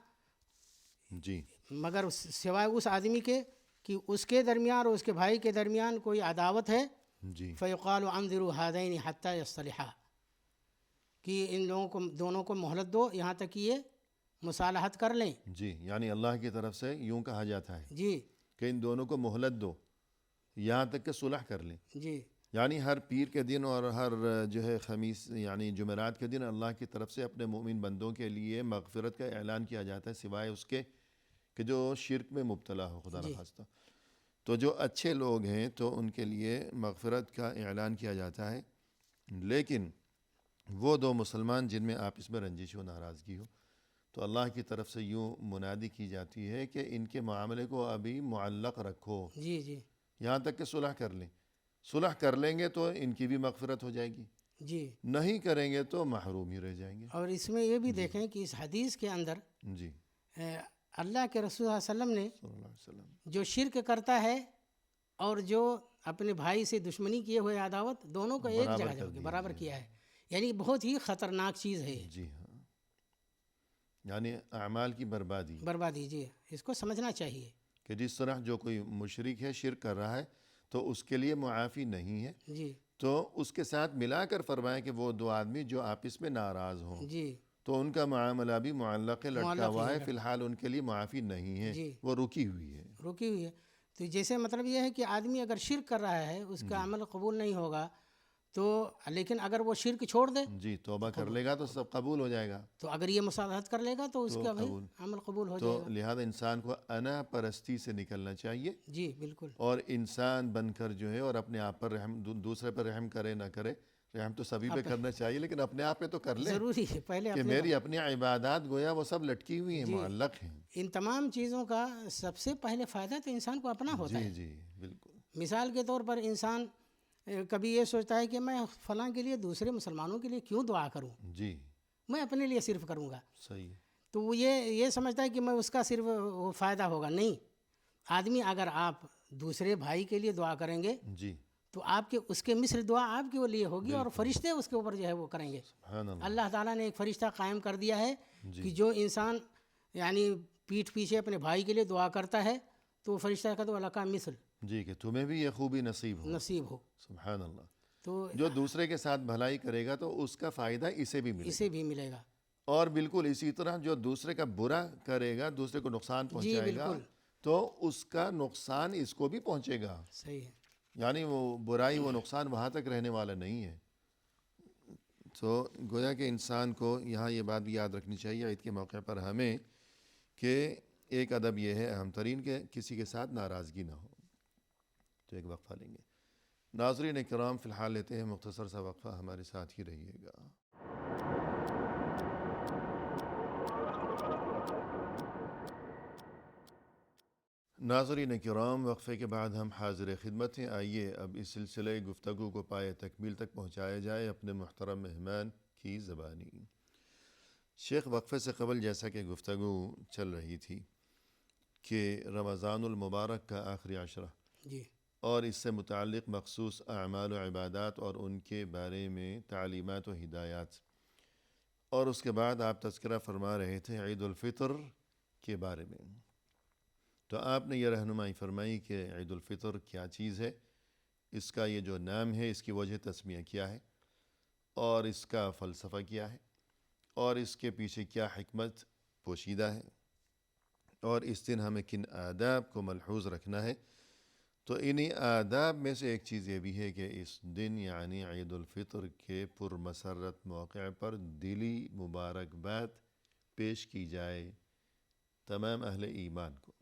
جی مگر سوائے اس آدمی کے کہ اس کے درمیان اور اس کے بھائی کے درمیان کوئی عداوت ہے. جی فیقال انظروا هذین حتی یصطلحا، کہ ان لوگوں کو دونوں کو مہلت دو یہاں تک کہ یہ مصالحت کر لیں. جی، یعنی اللہ کی طرف سے یوں کہا جاتا ہے جی کہ ان دونوں کو مہلت دو یہاں تک کہ صلح کر لیں. جی یعنی ہر پیر کے دن اور ہر جو ہے خمیس یعنی جمعرات کے دن اللہ کی طرف سے اپنے مومن بندوں کے لیے مغفرت کا اعلان کیا جاتا ہے، سوائے اس کے کہ جو شرک میں مبتلا ہو، خدا نخواستہ. تو جو اچھے لوگ ہیں تو ان کے لیے مغفرت کا اعلان کیا جاتا ہے. لیکن وہ دو مسلمان جن میں آپس میں رنجش و ناراضگی ہو تو اللہ کی طرف سے یوں منادی کی جاتی ہے کہ ان کے معاملے کو ابھی معلق رکھو جی جی یہاں تک کہ صلح کر لیں. صلح کر لیں گے تو ان کی بھی مغفرت ہو جائے گی، جی. نہیں کریں گے تو محروم ہی رہ جائیں گے. اور اس میں یہ بھی دیکھیں کہ اس حدیث کے اندر جی اللہ کے رسول صلی اللہ علیہ وسلم نے صلی اللہ علیہ وسلم، جو شرک کرتا ہے اور جو اپنے بھائی سے دشمنی کیے ہوئے عداوت، دونوں کو ایک برابر جگہ کر جا کے دیا برابر کیا ہے. یعنی بہت ہی خطرناک چیز ہے یہ، جی ہاں، یعنی اعمال کی بربادی بربادی. جی اس کو سمجھنا چاہیے. کہ جس طرح جو کوئی مشرک ہے شرک کر رہا ہے تو اس کے لیے معافی نہیں ہے، جی تو اس کے ساتھ ملا کر فرمائیں کہ وہ دو آدمی جو آپس میں ناراض ہوں جی تو ان کا معاملہ بھی معلق لٹکا معلق ہوا ہی ہے، ہے. فی الحال ان کے لیے معافی نہیں ہے، جی وہ رکی ہوئی ہے. رکی ہوئی ہے. تو جیسے مطلب یہ ہے کہ آدمی اگر شرک کر رہا ہے اس کا عمل قبول نہیں ہوگا تو، لیکن اگر وہ شرک چھوڑ دے جی توبہ کر لے گا تو سب قبول ہو جائے گا. تو اگر یہ مصالحت کر لے گا تو اس کا بھی قبول. عمل قبول ہو تو جائے گا. لہذا انسان کو انا پرستی سے نکلنا چاہیے جی بالکل. اور انسان بن کر جو ہے اور اپنے آپ پر رحم، دوسرے پر رحم کرے نہ کرے، رحم تو سبھی پہ کرنا چاہیے لیکن اپنے آپ پہ تو کر لے ضروری ہے پہلے کہ اپنے میری اپنی عبادات گویا وہ سب لٹکی ہوئی ہیں، معلق ہیں. ان تمام چیزوں کا سب سے پہلے فائدہ تو انسان کو اپنا ہوتا جی ہے. جی بالکل. مثال کے طور پر انسان کبھی یہ سوچتا ہے کہ میں فلاں کے لیے، دوسرے مسلمانوں کے لیے کیوں دعا کروں، جی میں اپنے لیے صرف کروں گا. صحیح. تو وہ یہ سمجھتا ہے کہ میں اس کا صرف وہ فائدہ ہوگا. نہیں، آدمی اگر آپ دوسرے بھائی کے لیے دعا کریں گے جی تو آپ کے اس کے مثل دعا آپ کے لیے ہوگی اور فرشتے اس کے اوپر جو ہے وہ کریں گے. سبحان اللہ. اللہ تعالیٰ نے ایک فرشتہ قائم کر دیا ہے کہ جو انسان یعنی پیٹھ پیچھے اپنے بھائی کے لیے دعا کرتا ہے تو وہ فرشتہ کا تو اللہ کا مثل جی کہ تمہیں بھی یہ خوبی نصیب ہو. ہو. سبحان اللہ. تو جو دوسرے کے ساتھ بھلائی کرے گا تو اس کا فائدہ اسے بھی ملے گا، اسے بھی ملے گا. اور بالکل اسی طرح جو دوسرے کا برا کرے گا، دوسرے کو نقصان پہنچائے گا بالکل. تو اس کا نقصان اس کو بھی پہنچے گا. صحیح ہے. یعنی وہ برائی، وہ نقصان وہاں تک رہنے والا نہیں ہے. تو گویا کہ انسان کو یہاں یہ بات بھی یاد رکھنی چاہیے عید کے موقع پر ہمیں کہ ایک ادب یہ ہے اہم ترین کہ کسی کے ساتھ ناراضگی نہ ہو. تو ایک وقفہ لیں گے. ناظرین کرام فی الحال لیتے ہیں مختصر سا وقفہ، ہمارے ساتھ ہی رہیے گا. ناظرین کرام وقفے کے بعد ہم حاضر خدمت ہیں. آئیے اب اس سلسلہ گفتگو کو پائے تکمیل تک پہنچایا جائے اپنے محترم مہمان کی زبانی. شیخ وقفے سے قبل جیسا کہ گفتگو چل رہی تھی کہ رمضان المبارک کا آخری عشرہ جی اور اس سے متعلق مخصوص اعمال و عبادات اور ان کے بارے میں تعلیمات و ہدایات، اور اس کے بعد آپ تذکرہ فرما رہے تھے عید الفطر کے بارے میں. تو آپ نے یہ رہنمائی فرمائی کہ عید الفطر کیا چیز ہے، اس کا یہ جو نام ہے اس کی وجہ تسمیہ کیا ہے اور اس کا فلسفہ کیا ہے اور اس کے پیچھے کیا حکمت پوشیدہ ہے، اور اس دن ہمیں کن آداب کو ملحوظ رکھنا ہے. تو انہی آداب میں سے ایک چیز یہ بھی ہے کہ اس دن یعنی عید الفطر کے پرمسرت موقع پر دلی مبارکباد پیش کی جائے تمام اہل ایمان کو،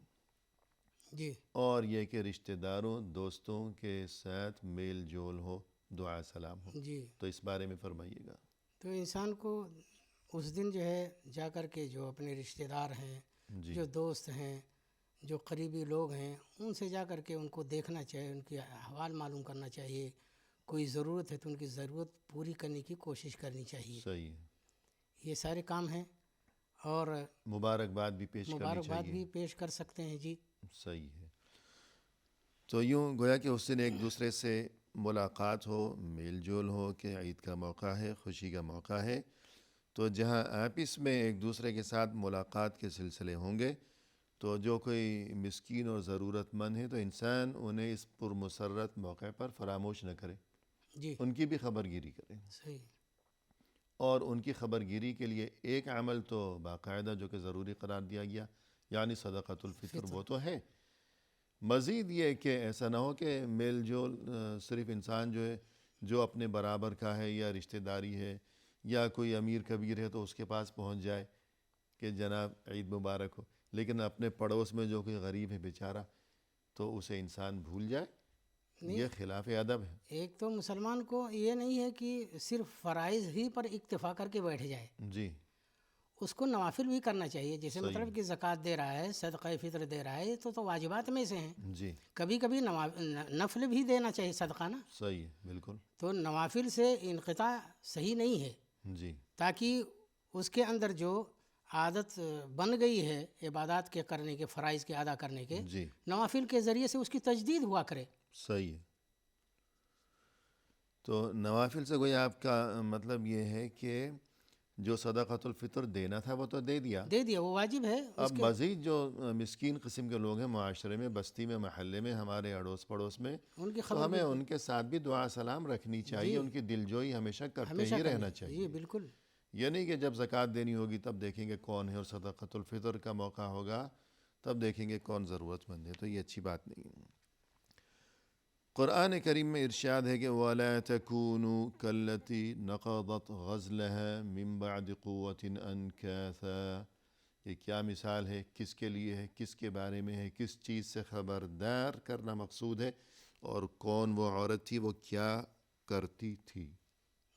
جی اور یہ کہ رشتہ داروں دوستوں کے ساتھ میل جول ہو، دعا سلام ہو. جی. تو اس بارے میں فرمائیے گا. تو انسان کو اس دن جو ہے جا کر کے جو اپنے رشتہ دار ہیں، جی جو دوست ہیں، جو قریبی لوگ ہیں ان سے جا کر کے ان کو دیکھنا چاہیے، ان کی احوال معلوم کرنا چاہیے، کوئی ضرورت ہے تو ان کی ضرورت پوری کرنے کی کوشش کرنی چاہیے. صحیح ہے. یہ سارے کام ہیں. اور مبارکباد بھی پیش کرنی مبارکباد چاہیے. بھی پیش کر سکتے ہیں. جی صحیح ہے. تو یوں گویا کہ اس دن ایک دوسرے سے ملاقات ہو، میل جول ہو کہ عید کا موقع ہے، خوشی کا موقع ہے. تو جہاں آپس میں ایک دوسرے کے ساتھ ملاقات کے سلسلے ہوں گے تو جو کوئی مسکین اور ضرورت مند ہے تو انسان انہیں اس پرمسرت موقع پر فراموش نہ کرے، جی ان کی بھی خبر گیری کرے. صحیح. اور ان کی خبر گیری کے لیے ایک عمل تو باقاعدہ جو کہ ضروری قرار دیا گیا، یعنی صدقۃ الفطر، وہ تو ہے. مزید یہ کہ ایسا نہ ہو کہ میل جول صرف انسان جو ہے جو اپنے برابر کا ہے یا رشتہ داری ہے یا کوئی امیر کبیر ہے تو اس کے پاس پہنچ جائے کہ جناب عید مبارک ہو، لیکن اپنے پڑوس میں جو کوئی غریب ہے بیچارہ تو اسے انسان بھول جائے. یہ خلاف ادب ہے. ایک تو مسلمان کو یہ نہیں ہے کہ صرف فرائض ہی پر اکتفا کر کے بیٹھ جائے، جی اس کو نوافل بھی کرنا چاہیے. جیسے صحیح. مطلب کہ زکوٰۃ دے رہا ہے، صدقہ فطر دے رہا ہے، تو واجبات میں سے ہیں. جی کبھی کبھی نفل بھی دینا چاہیے، صدقہ نا. صحیح ہے. بالکل. تو نوافل سے انقطاع صحیح نہیں ہے، جی تاکہ اس کے اندر جو عادت بن گئی ہے عبادات کے کرنے کے، فرائض کے ادا کرنے کے، جی نوافل کے ذریعے سے اس کی تجدید ہوا کرے. صحیح ہے. تو نوافل سے کوئی آپ کا مطلب یہ ہے کہ جو صدقۃ الفطر دینا تھا وہ تو دے دیا، وہ واجب ہے. اب مزید جو مسکین قسم کے لوگ ہیں معاشرے میں، بستی میں، محلے میں، ہمارے اڑوس پڑوس میں، ان کی تو خبر ہمیں ان کے ساتھ بھی دعا سلام رکھنی چاہیے. ان کی دلجوئی ہمیشہ کرتے ہمیشہ ہی رہنا کرنی. چاہیے. جی بالکل. یہ نہیں کہ جب زکوٰۃ دینی ہوگی تب دیکھیں گے کون ہے، اور صدقۃ الفطر کا موقع ہوگا تب دیکھیں گے کون ضرورت مند ہے. تو یہ اچھی بات نہیں ہے. قرآن کریم میں ارشاد ہے کہ وَلَا تَكُونُوا كَالَّتِي نَقَضَتْ غَزْلَهَا مِن بَعْدِ قُوَّةٍ أَنْكَاثًا. یہ کیا مثال ہے، کس کے لیے ہے، کس کے بارے میں ہے، کس چیز سے خبردار کرنا مقصود ہے، اور کون وہ عورت تھی، وہ کیا کرتی تھی.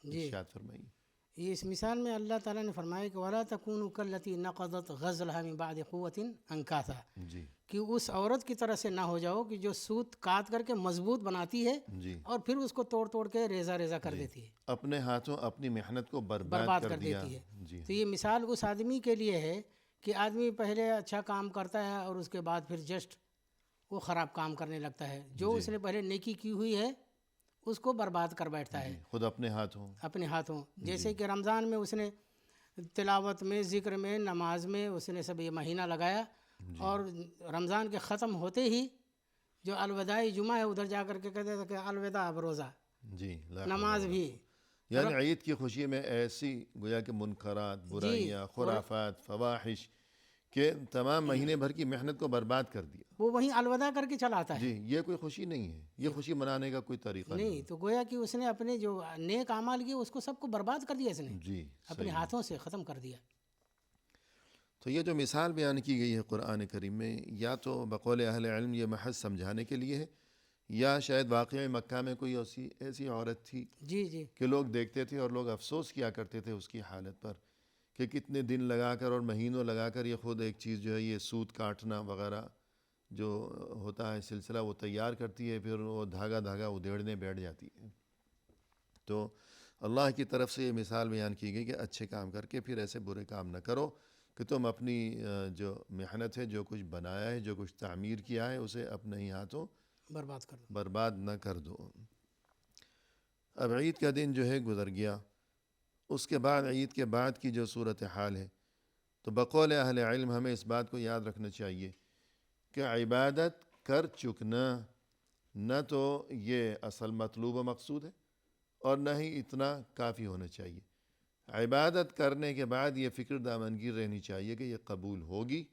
ارشاد فرمائیے. اس مثال میں اللہ تعالیٰ نے فرمایا کہ وَلَا تَكُونُوا كَالَّتِي نَقَضَتْ غَزْلَهَا مِن بَعْدِ قُوَّةٍ أَنْكَاثًا. جی کہ اس عورت کی طرح سے نہ ہو جاؤ کہ جو سوت کاٹ کر کے مضبوط بناتی ہے جی اور پھر اس کو توڑ توڑ کے ریزہ ریزہ کر دیتی ہے، اپنے ہاتھوں اپنی محنت کو برباد کر دیا. دیتی ہے. جی تو یہ مثال اس آدمی کے لیے ہے کہ آدمی پہلے اچھا کام کرتا ہے اور اس کے بعد پھر جسٹ وہ خراب کام کرنے لگتا ہے. جو اس نے پہلے نیکی کی ہوئی ہے اس کو برباد کر بیٹھتا ہے خود اپنے ہاتھوں. جیسے کہ رمضان میں اس نے تلاوت میں، ذکر میں، نماز میں اس نے سب یہ مہینہ لگایا، اور رمضان کے ختم ہوتے ہی جو الوداعی جمعہ ہے ادھر جا کر کے کہتے تھے کہ الوداع اب روزہ. جی نماز بھی. یعنی عید کی خوشی میں ایسی گویا کہ منکرات، برائیاں، خرافات، فواحش کہ تمام مہینے بھر کی محنت کو برباد کر دیا. وہ وہیں الوداع کر کے چلا آتا ہے. جی یہ کوئی خوشی نہیں ہے، یہ خوشی منانے کا کوئی طریقہ نہیں. تو گویا کہ اس نے اپنے جو نیک اعمال کیے اس کو سب کو برباد کر دیا اس نے، جی اپنے ہاتھوں سے ختم کر دیا. تو یہ جو مثال بیان کی گئی ہے قرآن کریم میں، یا تو بقول اہل علم یہ محض سمجھانے کے لیے ہے، یا شاید واقعی مکہ میں کوئی ایسی عورت تھی کہ لوگ دیکھتے تھے اور لوگ افسوس کیا کرتے تھے اس کی حالت پر کہ کتنے دن لگا کر اور مہینوں لگا کر یہ خود ایک چیز جو ہے یہ سوت کاٹنا وغیرہ جو ہوتا ہے سلسلہ وہ تیار کرتی ہے، پھر وہ دھاگا ادھیڑنے بیٹھ جاتی ہے. تو اللہ کی طرف سے یہ مثال بیان کی گئی کہ اچھے کام کر کے پھر ایسے برے کام نہ کرو کہ تم اپنی جو محنت ہے، جو کچھ بنایا ہے، جو کچھ تعمیر کیا ہے، اسے اپنے ہی ہاتھوں برباد نہ کر دو. اب عید کا دن جو ہے گزر گیا، اس کے بعد عید کے بعد کی جو صورتحال ہے تو بقول اہل علم ہمیں اس بات کو یاد رکھنا چاہیے کہ عبادت کر چکنا نہ تو یہ اصل مطلوب و مقصود ہے اور نہ ہی اتنا کافی ہونا چاہیے. عبادت کرنے کے بعد یہ فکر دامنگیر رہنی چاہیے کہ یہ قبول ہوگی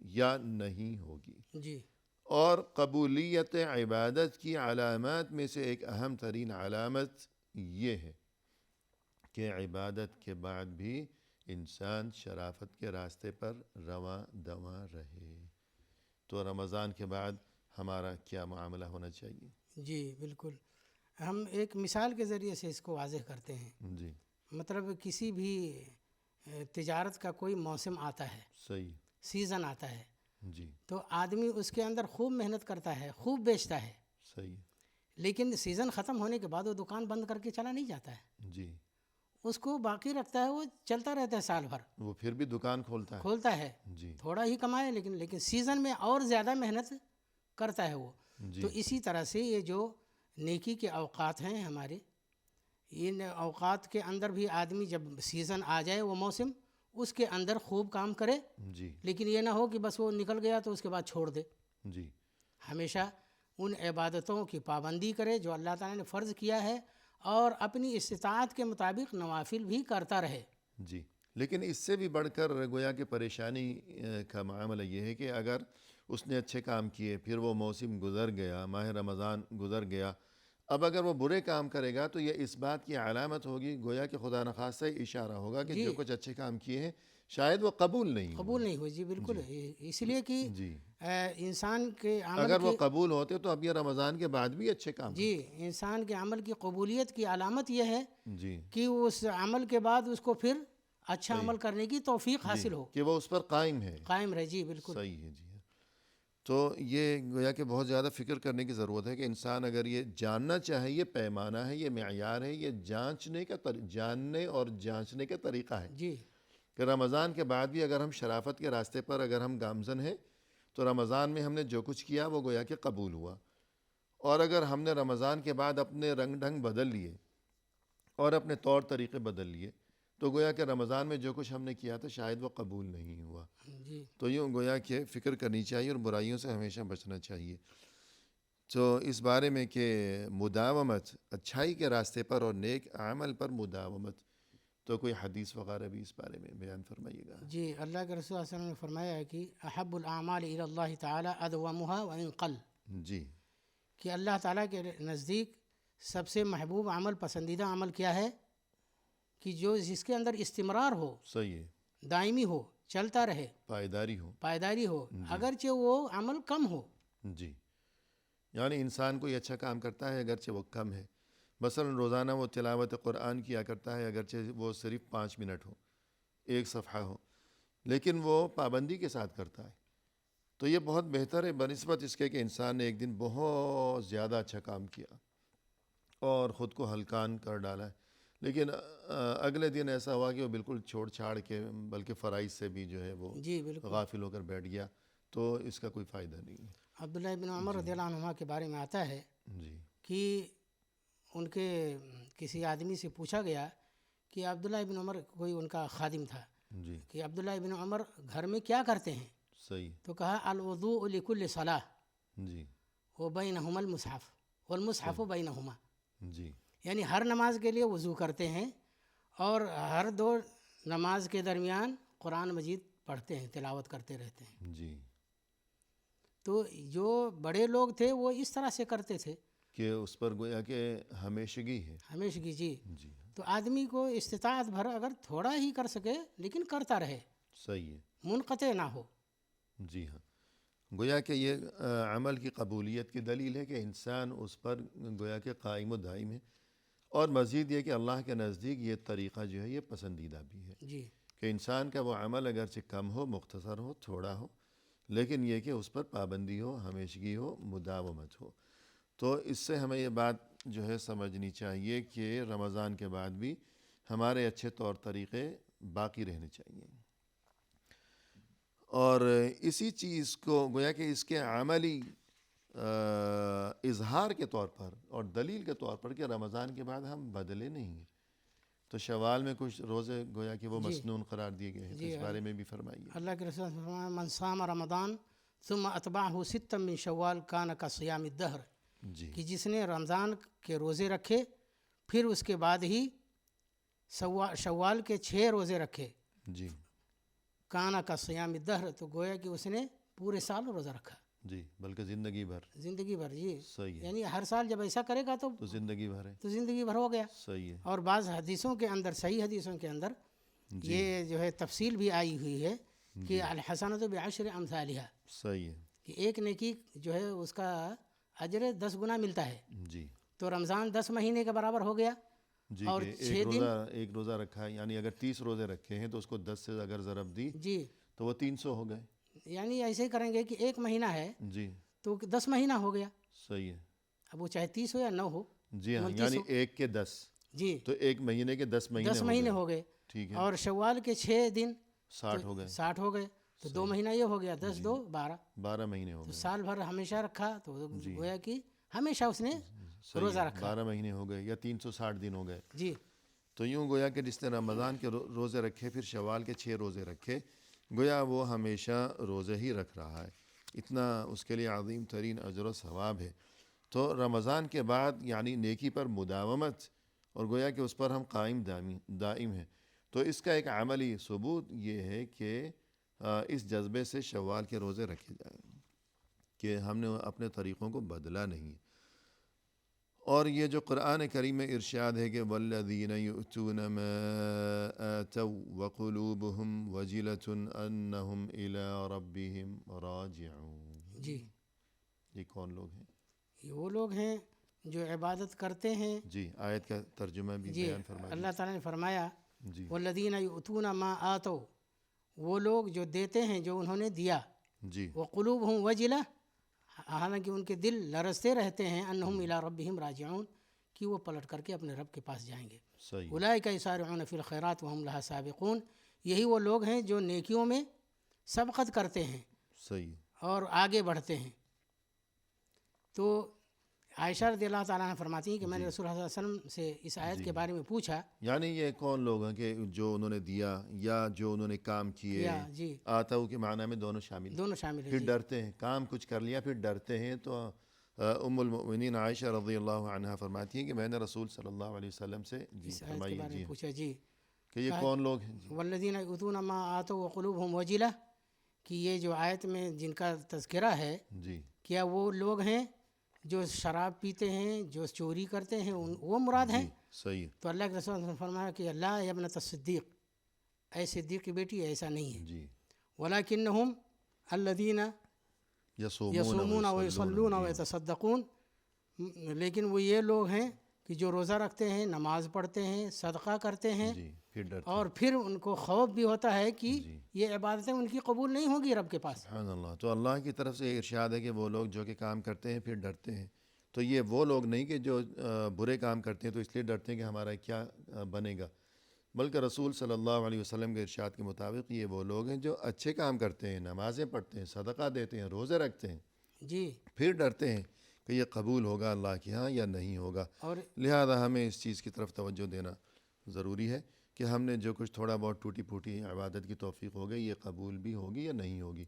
یا نہیں ہوگی. اور قبولیت عبادت کی علامات میں سے ایک اہم ترین علامت یہ ہے کہ عبادت کے بعد بھی انسان شرافت کے راستے پر رواں دواں رہے. تو رمضان کے بعد ہمارا کیا معاملہ ہونا چاہیے؟ جی بالکل. ہم ایک مثال کے ذریعے سے اس کو واضح کرتے ہیں. جی مطلب کسی بھی تجارت کا کوئی موسم آتا ہے، صحیح، سیزن آتا ہے، جی تو آدمی اس کے اندر خوب محنت کرتا ہے، خوب بیچتا ہے، صحیح ہے، لیکن سیزن ختم ہونے کے بعد وہ دکان بند کر کے چلا نہیں جاتا ہے، جی اس کو باقی رکھتا ہے، وہ چلتا رہتا ہے سال بھر، وہ پھر بھی دکان کھولتا ہے، کھولتا ہے، جی تھوڑا ہی کمائے لیکن سیزن میں اور زیادہ محنت کرتا ہے وہ. جی تو اسی طرح سے یہ جو نیکی کے اوقات ہیں ہمارے، ان اوقات کے اندر بھی آدمی جب سیزن آ جائے وہ موسم، اس کے اندر خوب کام کرے، جی لیکن یہ نہ ہو کہ بس وہ نکل گیا تو اس کے بعد چھوڑ دے. جی ہمیشہ ان عبادتوں کی پابندی کرے جو اللہ تعالیٰ نے فرض کیا ہے، اور اپنی استطاعت کے مطابق نوافل بھی کرتا رہے. جی لیکن اس سے بھی بڑھ کر گویا کہ پریشانی کا معاملہ یہ ہے کہ اگر اس نے اچھے کام کیے، پھر وہ موسم گزر گیا، ماہ رمضان گزر گیا، اب اگر وہ برے کام کرے گا تو یہ اس بات کی علامت ہوگی، گویا کہ خدا نخواستہ اشارہ ہوگا کہ جو کچھ اچھے کام کیے ہیں شاید وہ قبول نہیں ہوئے. قبول نہیں ہوئی. جی بالکل، اس لیے کہ جی انسان کے عمل اگر وہ قبول ہوتے تو اب یہ رمضان کے بعد بھی اچھے کام جی انسان کے عمل کی قبولیت کی علامت یہ ہے جی کہ اس عمل کے بعد اس کو پھر اچھا عمل کرنے کی توفیق حاصل ہو، کہ وہ اس پر قائم ہے. قائم رہے. جی بالکل صحیح ہے. جی تو یہ گویا کہ بہت زیادہ فکر کرنے کی ضرورت ہے کہ انسان اگر یہ جاننا چاہے، یہ پیمانہ ہے، یہ معیار ہے، یہ جاننے اور جانچنے کا طریقہ ہے جی کہ رمضان کے بعد بھی اگر ہم شرافت کے راستے پر اگر ہم گامزن ہیں تو رمضان میں ہم نے جو کچھ کیا وہ گویا کہ قبول ہوا. اور اگر ہم نے رمضان کے بعد اپنے رنگ ڈھنگ بدل لیے اور اپنے طور طریقے بدل لیے تو گویا کہ رمضان میں جو کچھ ہم نے کیا تھا شاید وہ قبول نہیں ہوا. جی تو یوں گویا کہ فکر کرنی چاہیے اور برائیوں سے ہمیشہ بچنا چاہیے. تو اس بارے میں کہ مداومت، اچھائی کے راستے پر اور نیک عمل پر مداومت، تو کوئی حدیث وغیرہ بھی اس بارے میں بیان فرمائیے گا. جی اللہ کے رسول صلی اللہ علیہ وسلم نے فرمایا ہے کہ احب الاعمال الی اللہ تعالی ادومها وان قل، جی کہ اللہ تعالیٰ کے نزدیک سب سے محبوب عمل، پسندیدہ عمل کیا ہے کہ جس کے اندر استمرار ہو، صحیح ہے، دائمی ہو، چلتا رہے، پائیداری ہو. اگرچہ وہ عمل کم ہو. جی یعنی انسان کوئی اچھا کام کرتا ہے اگرچہ وہ کم ہے، مثلا روزانہ وہ تلاوت قرآن کیا کرتا ہے اگرچہ وہ صرف 5 منٹ ہو، 1 صفحہ ہو، لیکن وہ پابندی کے ساتھ کرتا ہے، تو یہ بہت بہتر ہے بنسبت اس کے کہ انسان نے ایک دن بہت زیادہ اچھا کام کیا اور خود کو ہلکان کر ڈالا ہے، لیکن اگلے دن ایسا ہوا کہ وہ بالکل چھوڑ چھاڑ کے بلکہ فرائض سے بھی جو ہے وہ جی بالکل. غافل ہو کر بیٹھ گیا، تو اس کا کوئی فائدہ نہیں ہے. عبداللہ بن عمر رضی اللہ عنہما کے بارے میں آتا ہے جی کہ ان کے کسی آدمی سے پوچھا گیا کہ عبداللہ بن عمر کوئی ان کا خادم تھا جی کہ عبداللہ بن عمر گھر میں کیا کرتے ہیں؟ صحیح. تو کہا الوضوء لکل صلاح جی وبینہما المصحف والمصحف بینہما، جی یعنی ہر نماز کے لیے وضو کرتے ہیں اور ہر 2 نماز کے درمیان قرآن مجید پڑھتے ہیں، تلاوت کرتے رہتے ہیں. جی تو جو بڑے لوگ تھے وہ اس طرح سے کرتے تھے کہ اس پر گویا کہ ہمیشگی ہے. ہمیشہ. جی جی تو آدمی کو استطاعت بھر اگر تھوڑا ہی کر سکے لیکن کرتا رہے، صحیح ہے. منقطع نہ ہو. جی ہاں، گویا کہ یہ عمل کی قبولیت کی دلیل ہے کہ انسان اس پر گویا کہ قائم و دائم ہے، اور مزید یہ کہ اللہ کے نزدیک یہ طریقہ جو ہے یہ پسندیدہ بھی ہے جی کہ انسان کا وہ عمل اگرچہ کم ہو، مختصر ہو، تھوڑا ہو، لیکن یہ کہ اس پر پابندی ہو، ہمیشگی ہو، مداومت ہو. تو اس سے ہمیں یہ بات جو ہے سمجھنی چاہیے کہ رمضان کے بعد بھی ہمارے اچھے طور طریقے باقی رہنے چاہیے، اور اسی چیز کو گویا کہ اس کے عملی اظہار کے طور پر اور دلیل کے طور پر کہ رمضان کے بعد ہم بدلے نہیں ہیں. تو شوال میں کچھ روزے گویا کہ وہ مسنون قرار دیے گئے ہیں، تو اس بارے میں بھی فرمائیے. اللہ کے رسول صلی اللہ علیہ وسلم من صام رمضان ثم اتبعہ ستا من شوال کان کصیام الدہر، جی کہ جس نے رمضان کے روزے رکھے پھر اس کے بعد ہی شوال کے 6 روزے رکھے، جی کانا کصیام الدہر، تو گویا کہ اس نے پورے سال روزہ رکھا. جی بلکہ زندگی بھر. زندگی بھر. جی صحیح ہے. یعنی ہر سال جب ایسا کرے گا تو زندگی بھر ہے. تو زندگی بھر ہو گیا. صحیح ہے. اور بعض حدیثوں کے اندر، صحیح حدیثوں کے اندر یہ جو ہے تفصیل بھی آئی ہوئی ہے کہ الحسنۃ بعشر امثالھا، صحیح ہے. کہ ایک نیکی جو ہے اس کا اجر 10 گنا ملتا ہے. جی تو رمضان 10 مہینے کے برابر ہو گیا. جی اور کہ ایک روزہ رکھا ہے، یعنی اگر 30 روزے رکھے ہیں تو اس کو 10 سے اگر ضرب دی جی تو وہ 300 ہو گئے. یعنی ایسے ہی کریں گے کہ 1 مہینہ ہے جی تو 10 مہینہ ہو گیا، صحیح ہے. اب وہ چاہے 30 ہو یا 9 ہو. جی ہاں 29 یعنی ہو. 1 کے 10 جی تو 1 مہینے کے 10 مہینے 10 مہینے ہو گئے. ٹھیک ہے. اور شوال کے 6 دن 60 ہو گئے. 60 ہو گئے تو 2 مہینہ یہ ہو گیا، 10 2 12. 12 مہینے ہو تو گئے. سال بھر ہمیشہ رکھا تو گویا کہ ہمیشہ اس نے روزہ رکھا. 12 مہینے ہو گئے یا 360 دن ہو گئے. جی تو یوں گویا کہ جس نے رمضان کے روزے رکھے پھر شوال کے 6 روزے رکھے، گویا وہ ہمیشہ روزے ہی رکھ رہا ہے. اتنا اس کے لیے عظیم ترین اجر و ثواب ہے. تو رمضان کے بعد یعنی نیکی پر مداومت اور گویا کہ اس پر ہم قائم دائم ہیں. تو اس کا ایک عملی ثبوت یہ ہے کہ اس جذبے سے شوال کے روزے رکھے جائیں کہ ہم نے اپنے طریقوں کو بدلا نہیں. اور یہ جو قرآن کریم میں ارشاد ہے کہ والذین یؤتون ما آتوا وقلوبهم وجلة انہم الی ربہم راجعون. جی یہ کون لوگ ہیں؟ یہ وہ لوگ ہیں جو عبادت کرتے ہیں. جی آیت کا ترجمہ بھی جی بیان فرمائیے. اللہ تعالیٰ نے فرمایا جی والذین یؤتون ما آتوا، وہ لوگ جو دیتے ہیں جو انہوں نے دیا. جی وقلوبہم وجلہ، حالانکہ ان کے دل لرزتے رہتے ہیں، انہم الی ربہم راجعون، کہ وہ پلٹ کر کے اپنے رب کے پاس جائیں گے. صحیح اولئک یسارعون فی الخیرات وہم لہا سابقون، یہی وہ لوگ ہیں جو نیکیوں میں سبقت کرتے ہیں صحیح. اور آگے بڑھتے ہیں. تو عائشہ رضی اللہ تعالیٰ عنہ فرماتی ہیں کہ میں نے رسول اللہ صلی اللہ علیہ وسلم سے اس آیت کے بارے میں پوچھا. یعنی یہ کون لوگ ہیں کہ جو انہوں نے دیا یا جو انہوں نے کام کیے؟ جی آتاؤ کے معنی میں دونوں شامل ہیں. دونوں شامل ہیں. پھر ڈرتے ہیں، کام کچھ کر لیا پھر ڈرتے ہیں. تو ام المؤمنین عائشہ رضی اللہ عنہا فرماتی ہیں کہ میں نے رسول صلی اللہ علیہ وسلم سے اس آیت کے بارے میں پوچھا. جی کہ یہ کون لوگ ہیں؟ والذین یؤتون ما آتوا وقلوبہم وجلہ، کہ یہ جو آیت میں جن کا تذکرہ ہے جی کیا وہ لوگ ہیں جو شراب پیتے ہیں، جو چوری کرتے ہیں، وہ مراد ہیں؟ صحیح. تو اللہ کے رسول نے فرمایا کہ لا یا ابنۃ الصدیق، اے صدیق کی بیٹی ایسا نہیں ہے. جی ولکنہم الذین یصومون ویصلون ویتصدقون، لیکن وہ یہ لوگ ہیں کہ جو روزہ رکھتے ہیں، نماز پڑھتے ہیں، صدقہ کرتے ہیں، جی پھر ڈرتے اور پھر ان کو خوف بھی ہوتا ہے کہ یہ عبادتیں ان کی قبول نہیں ہوگی رب کے پاس. سبحان اللہ. تو اللہ کی طرف سے ارشاد ہے کہ وہ لوگ جو کہ کام کرتے ہیں پھر ڈرتے ہیں. تو یہ وہ لوگ نہیں کہ جو برے کام کرتے ہیں تو اس لیے ڈرتے ہیں کہ ہمارا کیا بنے گا، بلکہ رسول صلی اللہ علیہ وسلم کے ارشاد کے مطابق یہ وہ لوگ ہیں جو اچھے کام کرتے ہیں، نمازیں پڑھتے ہیں، صدقہ دیتے ہیں، روزے رکھتے ہیں، جی پھر ڈرتے ہیں کہ یہ قبول ہوگا اللہ کے ہاں یا نہیں ہوگا. اور لہذا ہمیں اس چیز کی طرف توجہ دینا ضروری ہے کہ ہم نے جو کچھ تھوڑا بہت ٹوٹی پھوٹی عبادت کی توفیق ہو گئی، یہ قبول بھی ہوگی یا نہیں ہوگی.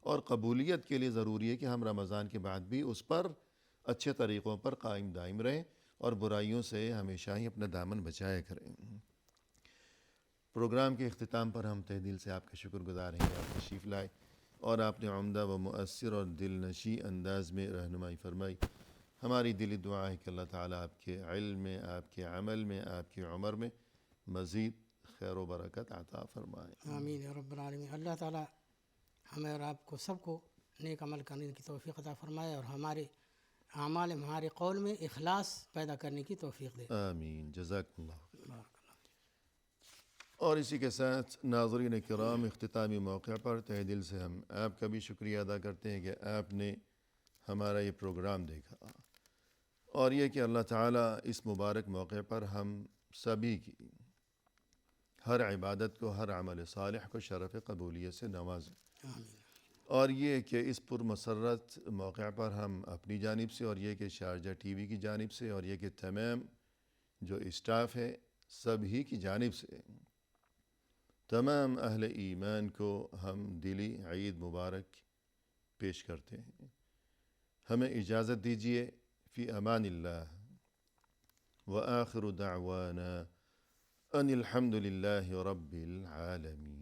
اور قبولیت کے لیے ضروری ہے کہ ہم رمضان کے بعد بھی اس پر اچھے طریقوں پر قائم دائم رہیں اور برائیوں سے ہمیشہ ہی اپنا دامن بچایا کریں. پروگرام کے اختتام پر ہم تہ دل سے آپ کا شکر گزار ہیں کہ آپ تشریف لائے اور آپ نے عمدہ و مؤثر اور دل نشیں انداز میں رہنمائی فرمائی. ہماری دلی دعا ہے کہ اللہ تعالیٰ آپ کے علم میں، آپ کے عمل میں، آپ کی عمر میں مزید خیر و برکت عطا فرمائے. آمین یا رب العالمین. اللہ تعالیٰ ہمیں اور آپ کو سب کو نیک عمل کرنے کی توفیق عطا فرمائے اور ہمارے اعمال، ہمارے قول میں اخلاص پیدا کرنے کی توفیق دے. آمین. جزاک اللہ. بارک اللہ. اور اسی کے ساتھ ناظرین کرام، اختتامی موقع پر تہ دل سے ہم آپ کا بھی شکریہ ادا کرتے ہیں کہ آپ نے ہمارا یہ پروگرام دیکھا، اور یہ کہ اللہ تعالیٰ اس مبارک موقع پر ہم سبھی کی ہر عبادت کو، ہر عمل صالح کو شرف قبولیت سے نوازیں. آمین. اور یہ کہ اس پرمسرت موقع پر ہم اپنی جانب سے، اور یہ کہ شارجہ ٹی وی کی جانب سے، اور یہ کہ تمام جو اسٹاف ہے سبھی کی جانب سے تمام اہل ایمان کو ہم دلی عید مبارک پیش کرتے ہیں. ہمیں اجازت دیجیے. فی امان اللہ. وآخر دعوانا ان الحمد للہ رب العالمین.